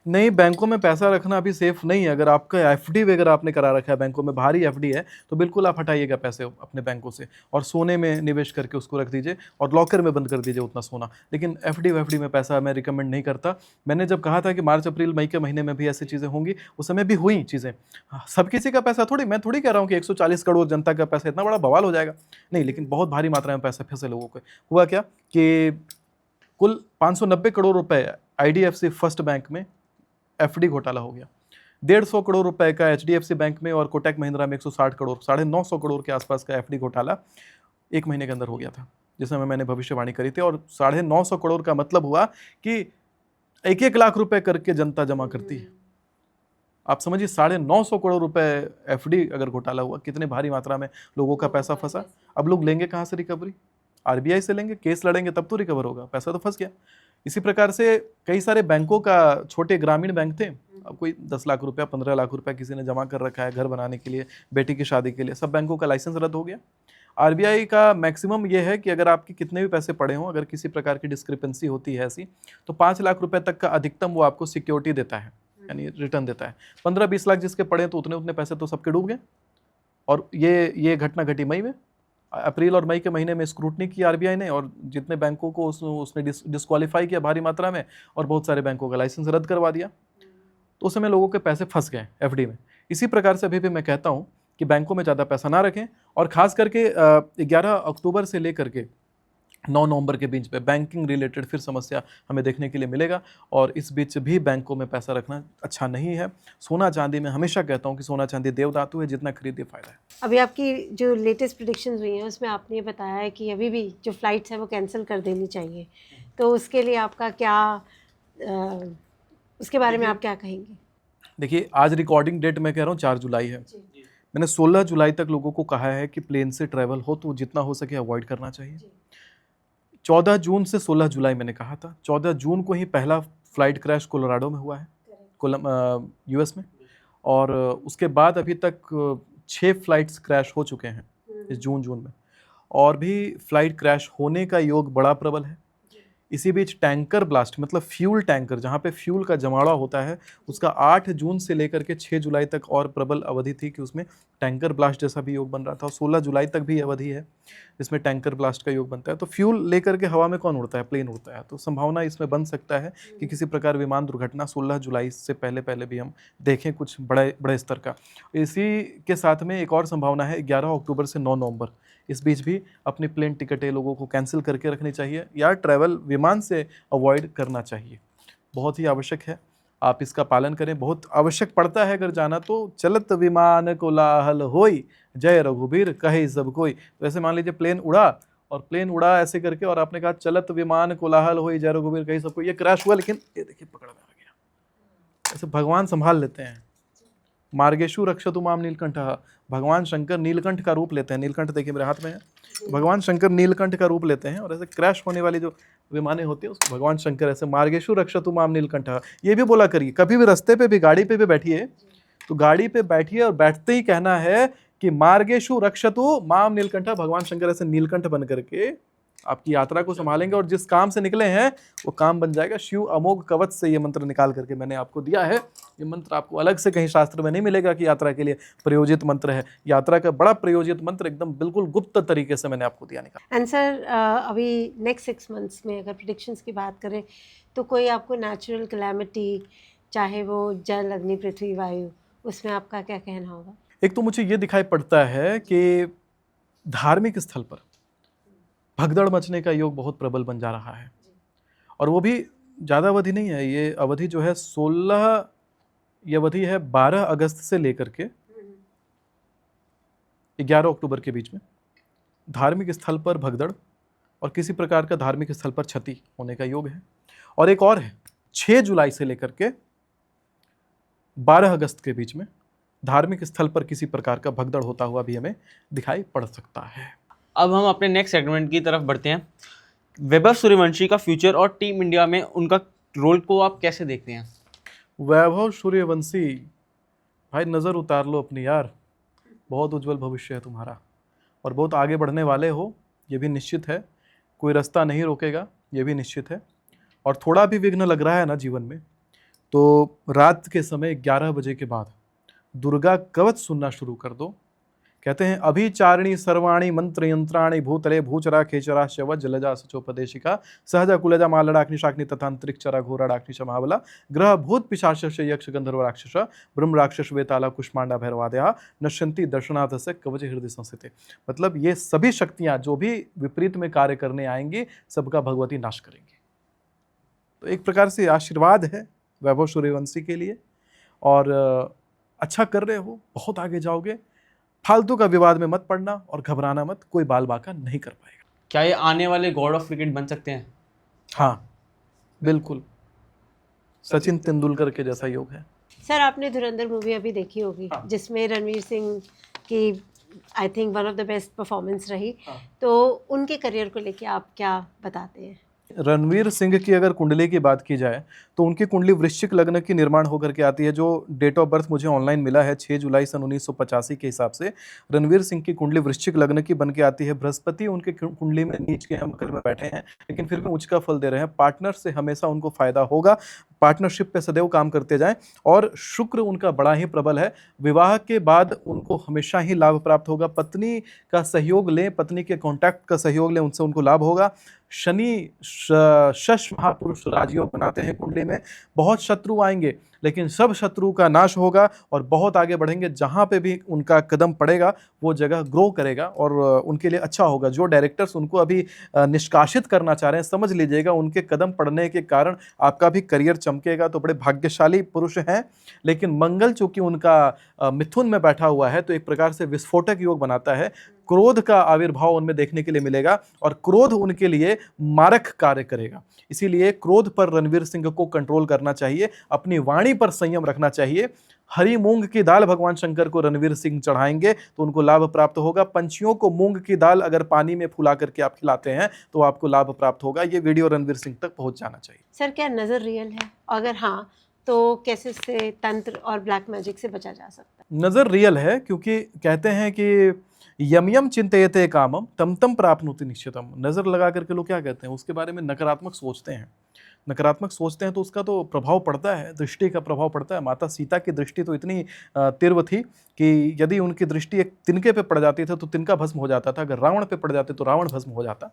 नहीं, बैंकों में पैसा रखना अभी सेफ नहीं है। अगर आपका एफडी वगैरह आपने करा रखा है बैंकों में, भारी एफडी है, तो बिल्कुल आप हटाइएगा पैसे अपने बैंकों से और सोने में निवेश करके उसको रख दीजिए और लॉकर में बंद कर दीजिए उतना सोना। लेकिन एफडी में पैसा मैं रिकमेंड नहीं करता। मैंने जब कहा था कि मार्च अप्रैल मई के महीने में भी ऐसी चीज़ें होंगी, उस समय भी हुई चीज़ें। सब किसी का पैसा थोड़ी, मैं थोड़ी कह रहा हूँ कि 140 करोड़ जनता का पैसा इतना बड़ा बवाल हो जाएगा, नहीं। लेकिन बहुत भारी मात्रा में पैसा फंसे लोगों को। हुआ क्या कि कुल 590 करोड़ रुपए IDFC फर्स्ट बैंक में एफडी घोटाला हो गया। 150 करोड़ रुपए का HDFC बैंक में और कोटक महिंद्रा में 160 करोड़, 950 करोड़ के आसपास का एफडी घोटाला 1 महीने के अंदर हो गया था, जिसमें मैंने भविष्यवाणी करी थी। और 950 करोड़ का मतलब हुआ कि 1-1 लाख रुपए करके जनता जमा करती है। आप समझिए 950 करोड़ रुपए एफडी अगर घोटाला हुआ, कितने भारी मात्रा में लोगों का पैसा फंसा। अब लोग लेंगे कहाँ से रिकवरी? RBI से लेंगे, केस लड़ेंगे तब तो रिकवर होगा, पैसा तो फंस गया। इसी प्रकार से कई सारे बैंकों का, छोटे ग्रामीण बैंक थे, अब कोई 10 लाख रुपया 15 लाख रुपया किसी ने जमा कर रखा है घर बनाने के लिए, बेटी की शादी के लिए, सब बैंकों का लाइसेंस रद्द हो गया। RBI का मैक्सिमम ये है कि अगर आपके कितने भी पैसे पड़े हों, अगर किसी प्रकार की डिस्क्रिपेंसी होती है ऐसी, तो 5 लाख रुपए तक का अधिकतम वो आपको सिक्योरिटी देता है, यानी रिटर्न देता है। 15-20 लाख जिसके पड़े तो उतने पैसे तो सबके डूब गए। और ये घटना घटी मई में। अप्रैल और मई के महीने में स्क्रूटनी की RBI ने, और जितने बैंकों को उसने डिस्क्वालीफाई किया भारी मात्रा में, और बहुत सारे बैंकों का लाइसेंस रद्द करवा दिया। तो उस समय लोगों के पैसे फंस गए एफडी में। इसी प्रकार से अभी भी मैं कहता हूँ कि बैंकों में ज़्यादा पैसा ना रखें, और ख़ास करके 11 अक्टूबर से लेकर के 9 नवंबर के बीच में बैंकिंग रिलेटेड फिर समस्या हमें देखने के लिए मिलेगा। और इस बीच भी बैंकों में पैसा रखना अच्छा नहीं है। सोना चांदी में हमेशा कहता हूँ कि सोना चांदी देवधातु है, जितना खरीदिए फायदा है। अभी आपकी जो लेटेस्ट प्रेडिक्शंस हुई हैं उसमें आपने ये बताया है कि अभी भी जो फ्लाइट्स हैं वो कैंसिल कर देनी चाहिए, तो उसके लिए आपका क्या उसके बारे में आप क्या कहेंगे? देखिए, आज रिकॉर्डिंग डेट मैं कह रहा हूँ 4 जुलाई है। मैंने 16 जुलाई तक लोगों को कहा है कि प्लेन से ट्रैवल हो तो जितना हो सके अवॉइड करना चाहिए। 14 जून से 16 जुलाई मैंने कहा था। 14 जून को ही पहला फ्लाइट क्रैश कोलोराडो में हुआ है, US में। और उसके बाद अभी तक 6 फ्लाइट्स क्रैश हो चुके हैं इस जून में, और भी फ्लाइट क्रैश होने का योग बड़ा प्रबल है। इसी बीच टैंकर ब्लास्ट मतलब फ्यूल टैंकर, जहाँ पे फ्यूल का जमावड़ा होता है, उसका 8 जून से लेकर के 6 जुलाई तक और प्रबल अवधि थी कि उसमें टैंकर ब्लास्ट जैसा भी योग बन रहा था, और 16 जुलाई तक भी अवधि है इसमें टैंकर ब्लास्ट का योग बनता है। तो फ्यूल लेकर के हवा में कौन उड़ता है? प्लेन उड़ता है। तो संभावना इसमें बन सकता है कि किसी प्रकार विमान दुर्घटना 16 जुलाई से पहले पहले भी हम देखें कुछ बड़े बड़े स्तर का। इसी के साथ में एक और संभावना है 11 अक्टूबर से 9 नवंबर, इस बीच भी अपनी प्लेन टिकटें लोगों को कैंसिल करके रखनी चाहिए या ट्रैवल विमान से अवॉइड करना चाहिए। बहुत ही आवश्यक है, आप इसका पालन करें। बहुत आवश्यक पड़ता है अगर जाना तो चलत विमान कोलाहल होई, जय रघुबीर कहे सब कोई। तो ऐसे मान लीजिए प्लेन उड़ा और प्लेन उड़ा ऐसे करके और आपने कहा चलत विमान कोलाहल होई, जय रघुबीर कहे सब कोई, ये क्रैश हुआ, लेकिन ये देखिए पकड़ में आ गया। ऐसे भगवान संभाल लेते हैं। मार्गेशु रक्षतु माम नीलकंठः, भगवान शंकर नीलकंठ का रूप लेते हैं। नीलकंठ देखिए मेरे हाथ में है, भगवान शंकर नीलकंठ का रूप लेते हैं और ऐसे क्रैश होने वाली जो विमानें होती है उसको भगवान शंकर ऐसे मार्गेशु रक्षतु माम नीलकंठः ये भी बोला करिए। कभी भी रास्ते पे भी गाड़ी पे भी बैठिए तो गाड़ी पे बैठिए और बैठते ही कहना है कि मार्गेशु रक्षतु माम नीलकंठः, भगवान शंकर ऐसे नीलकंठ बन करके आपकी यात्रा को संभालेंगे और जिस काम से निकले हैं वो काम बन जाएगा। शिव अमोघ कवच से ये मंत्र निकाल करके मैंने आपको दिया है। ये मंत्र आपको अलग से कहीं शास्त्र में नहीं मिलेगा कि यात्रा के लिए प्रयोजित मंत्र है। यात्रा का बड़ा प्रयोजित मंत्र एकदम बिल्कुल गुप्त तरीके से मैंने आपको दिया निकाल। एंड सर अभी नेक्स्ट 6 मंथ्स में अगर प्रिडिक्शंस की बात करें तो कोई आपको नेचुरल कैलेमिटी, चाहे वो जल अग्नि पृथ्वी वायु, उसमें आपका क्या कहना होगा? एक तो मुझे ये दिखाई पड़ता है कि धार्मिक स्थल पर भगदड़ मचने का योग बहुत प्रबल बन जा रहा है, और वो भी ज़्यादा अवधि नहीं है। ये अवधि जो है 16, ये अवधि है 12 अगस्त से लेकर के 11 अक्टूबर के बीच में धार्मिक स्थल पर भगदड़ और किसी प्रकार का धार्मिक स्थल पर क्षति होने का योग है। और एक और है 6 जुलाई से लेकर के 12 अगस्त के बीच में धार्मिक स्थल पर किसी प्रकार का भगदड़ होता हुआ भी हमें दिखाई पड़ सकता है। अब हम अपने नेक्स्ट सेगमेंट की तरफ बढ़ते हैं। वैभव सूर्यवंशी का फ्यूचर और टीम इंडिया में उनका रोल को आप कैसे देखते हैं? वैभव सूर्यवंशी भाई नज़र उतार लो अपनी यार, बहुत उज्जवल भविष्य है तुम्हारा और बहुत आगे बढ़ने वाले हो, ये भी निश्चित है। कोई रास्ता नहीं रोकेगा, ये भी निश्चित है। और थोड़ा भी विघ्न लग रहा है ना जीवन में तो रात के समय 11 बजे के बाद दुर्गा कवच सुनना शुरू कर दो। कहते हैं अभिचारिणी सर्वाणी मंत्र यंत्राणी भूतले भूचरा खेचरा शव जलजा सचोपदेशिका सहजा कुलजा मालडाग्निशाग्नि तथा अंतरिक्षरा घोराडाग्निश महाबला ग्रह भूत पिशाच यक्ष गंधर्व राक्षस ब्रह्म राक्षस वेताला कुष्मांडा भैरवादया नश्यंती दर्शनाथ से कवच हृदय संस्थित। मतलब ये सभी शक्तियां जो भी विपरीत में कार्य करने आएंगी सबका भगवती नाश करेंगी। तो एक प्रकार से आशीर्वाद है वैभव सूर्यवंशी के लिए, और अच्छा कर रहे हो, बहुत आगे जाओगे। फालतू का विवाद में मत पड़ना और घबराना मत, कोई बाल बाका नहीं कर पाएगा। क्या ये आने वाले गॉड ऑफ क्रिकेट बन सकते हैं? हाँ बिल्कुल, सचिन तेंदुलकर के जैसा योग है। सर आपने धुरंधर मूवी अभी देखी होगी, जिसमें रणवीर सिंह की I think one of the best performance रही, तो उनके करियर को लेके आप क्या बताते हैं? रणवीर सिंह की अगर कुंडली की बात की जाए तो उनकी कुंडली वृश्चिक लग्न की निर्माण होकर के आती है। जो डेट ऑफ बर्थ मुझे ऑनलाइन मिला है 6 जुलाई सन 1985 के हिसाब से रणवीर सिंह की कुंडली वृश्चिक लग्न की बन के आती है। बृहस्पति उनके कुंडली में नीच के मकर में बैठे हैं, लेकिन फिर भी उच्च का फल दे रहे हैं। पार्टनर से हमेशा उनको फायदा होगा, पार्टनरशिप पे सदैव काम करते जाएं। और शुक्र उनका बड़ा ही प्रबल है, विवाह के बाद उनको हमेशा ही लाभ प्राप्त होगा। पत्नी का सहयोग लें, पत्नी के कॉन्टैक्ट का सहयोग लें, उनसे उनको लाभ होगा। शनि शश महापुरुष राजयोग बनाते हैं कुंडली में। बहुत शत्रु आएंगे लेकिन सब शत्रु का नाश होगा और बहुत आगे बढ़ेंगे। जहाँ पे भी उनका कदम पड़ेगा वो जगह ग्रो करेगा और उनके लिए अच्छा होगा। जो डायरेक्टर्स उनको अभी निष्कासित करना चाह रहे हैं, समझ लीजिएगा उनके कदम पड़ने के कारण आपका भी करियर चमकेगा। तो बड़े भाग्यशाली पुरुष हैं। लेकिन मंगल चूंकि उनका मिथुन में बैठा हुआ है तो एक प्रकार से विस्फोटक योग बनाता है। क्रोध का आविर्भाव उनमें देखने के लिए मिलेगा और क्रोध उनके लिए मारक कार्य करेगा। इसीलिए क्रोध पर रणवीर सिंह को कंट्रोल करना चाहिए, अपनी वाणी पर संयम रखना चाहिए। हरी मूंग की दाल भगवान शंकर को रणवीर सिंह चढ़ाएंगे तो उनको लाभ प्राप्त होगा। पंछियों को मूंग की दाल अगर पानी में फुला करके आप खिलाते हैं तो आपको लाभ प्राप्त होगा। ये वीडियो रणवीर सिंह तक पहुंच जाना चाहिए। सर क्या नज़र रियल है? अगर हाँ तो कैसे से तंत्र और ब्लैक मैजिक से बचा जा सकता है? नज़र रियल है, क्योंकि कहते हैं कि यम यम चिंतयते कामम तम तम प्राप्नोति निश्चितम। नज़र लगा करके लोग क्या कहते हैं, उसके बारे में नकारात्मक सोचते हैं। नकारात्मक सोचते हैं तो उसका तो प्रभाव पड़ता है, दृष्टि का प्रभाव पड़ता है। माता सीता की दृष्टि तो इतनी तीव्र थी कि यदि उनकी दृष्टि एक तिनके पे पड़ जाती थी तो तिनका भस्म हो जाता था, अगर रावण पे पड़ जाते तो रावण भस्म हो जाता।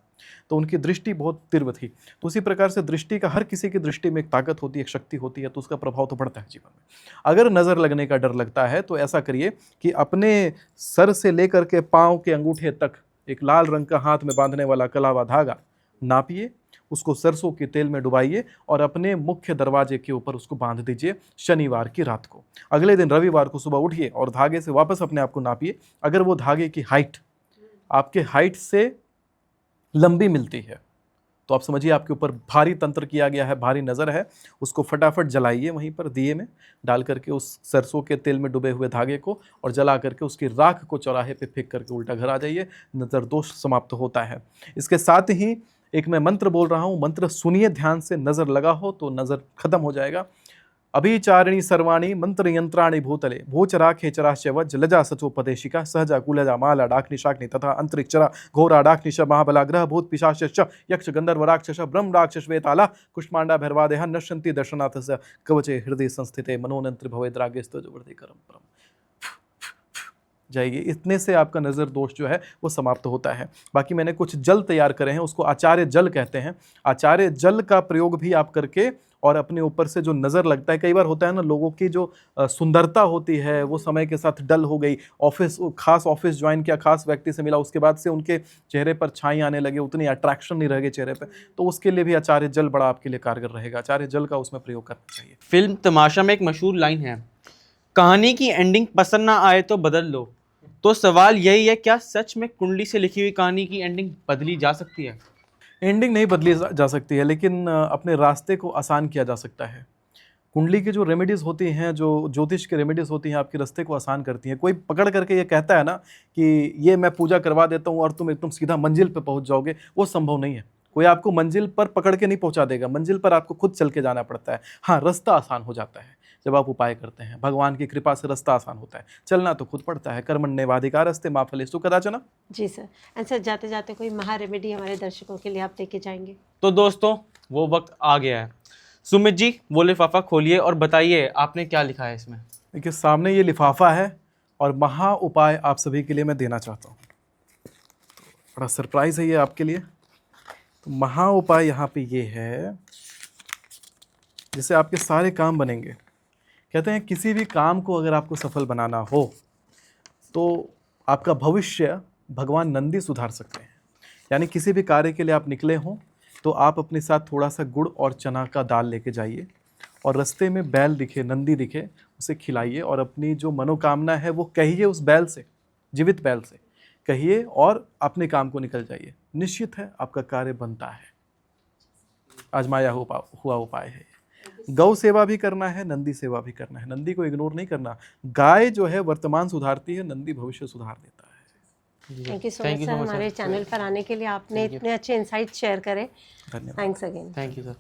तो उनकी दृष्टि बहुत तीव्र थी। तो उसी प्रकार से दृष्टि का, हर किसी की दृष्टि में एक ताकत होती है, एक शक्ति होती है, तो उसका प्रभाव तो पड़ता है जीवन में। अगर नज़र लगने का डर लगता है तो ऐसा करिए कि अपने सर से लेकर के पाँव के अंगूठे तक एक लाल रंग का हाथ में बांधने वाला कलावा धागा नापिए, उसको सरसों के तेल में डुबाइए और अपने मुख्य दरवाजे के ऊपर उसको बांध दीजिए शनिवार की रात को। अगले दिन रविवार को सुबह उठिए और धागे से वापस अपने आप को नापिए। अगर वो धागे की हाइट आपके हाइट से लंबी मिलती है तो आप समझिए आपके ऊपर भारी तंत्र किया गया है, भारी नज़र है। उसको फटाफट जलाइए, वहीं पर दिए में डाल करके उस सरसों के तेल में डुबे हुए धागे को, और जला करके उसकी राख को चौराहे पे फेंक करके उल्टा घर आ जाइए। नज़र दोष समाप्त होता है। इसके साथ ही एक मैं मंत्र बोल रहा हूँ, मंत्र सुनिए ध्यान से। नज़र लगा हो तो नज़र खत्म हो जाएगा। अभिचारिणी सर्वाणी मंत्र यंत्राणि भूतले भूचरा खेचराश्च वज्र लजा सचोपदेशिका सहजा कुलजा माला डाक्नि शाक्नि तथा अंतरिक्षरा घोरा डाक्नि श महाबला ग्रह भूत पिशाच यक्ष गंधर्व राक्षस ब्रह्म राक्षस वेताला कुष्मांडा भैरवादेह नश्यन्ति दर्शनाथ स कवचे हृदय संस्थिते मनोनंत्र भवे द्रागेस्तुवृद्धि करम परम। जाइए, इतने से आपका नज़र दोष जो है वो समाप्त होता है। बाकी मैंने कुछ जल तैयार करे हैं, उसको आचार्य जल कहते हैं। आचार्य जल का प्रयोग भी आप करके और अपने ऊपर से जो नज़र लगता है, कई बार होता है ना, लोगों की जो सुंदरता होती है वो समय के साथ डल हो गई। खास ऑफिस ज्वाइन किया, खास व्यक्ति से मिला, उसके बाद से उनके चेहरे पर छाई आने लगे, उतनी अट्रैक्शन नहीं रह गई चेहरे पे, तो उसके लिए भी आचार्य जल बड़ा आपके लिए कारगर रहेगा। आचार्य जल का उसमें प्रयोग करना चाहिए। फिल्म तमाशा में एक मशहूर लाइन है, कहानी की एंडिंग पसंद ना आए तो बदल लो। तो सवाल यही है, क्या सच में कुंडली से लिखी हुई कहानी की एंडिंग बदली जा सकती है? एंडिंग नहीं बदली जा सकती है, लेकिन अपने रास्ते को आसान किया जा सकता है। कुंडली की जो रेमेडीज़ होती हैं, जो ज्योतिष की रेमेडीज़ होती हैं, आपके रास्ते को आसान करती हैं। कोई पकड़ करके ये कहता है ना कि ये मैं पूजा करवा देता हूँ और तुम एकदम सीधा मंजिल पे पहुँच जाओगे, वो संभव नहीं है। कोई आपको मंजिल पर पकड़ के नहीं पहुँचा देगा, मंजिल पर आपको खुद चल के जाना पड़ता है। हाँ, रास्ता आसान हो जाता है जब आप उपाय करते हैं। भगवान की कृपा से रास्ता आसान होता है, चलना तो खुद पड़ता है। कर्मण्येवाधिकारस्ते मा फलेषु कदाचन। जी सर। एंड सर, जाते जाते कोई महा रेमेडी हमारे दर्शकों के लिए आप लेके जाएंगे? तो दोस्तों, वो वक्त आ गया है। सुमित जी, वो लिफाफा खोलिए और बताइए आपने क्या लिखा है इसमें। देखिए, सामने ये लिफाफा है और महा उपाय आप सभी के लिए मैं देना चाहता हूँ। बड़ा सरप्राइज़ है ये आपके लिए। तो महा उपाय यहाँ पे ये है, जिससे आपके सारे काम बनेंगे। कहते हैं किसी भी काम को अगर आपको सफल बनाना हो तो आपका भविष्य भगवान नंदी सुधार सकते हैं। यानी किसी भी कार्य के लिए आप निकले हों तो आप अपने साथ थोड़ा सा गुड़ और चना का दाल लेके जाइए और रास्ते में बैल दिखे, नंदी दिखे, उसे खिलाइए और अपनी जो मनोकामना है वो कहिए उस बैल से, जीवित बैल से कहिए और अपने काम को निकल जाइए। निश्चित है आपका कार्य बनता है। आजमाया हुआ उपाय है। गौ सेवा भी करना है, नंदी सेवा भी करना है। नंदी को इग्नोर नहीं करना। गाय जो है वर्तमान सुधारती है, नंदी भविष्य सुधार देता है। Thank you so much sir, हमारे चैनल पर आने के लिए। आपने इतने अच्छे इंसाइट शेयर करे। धन्यवाद। Thanks again. Thank you sir.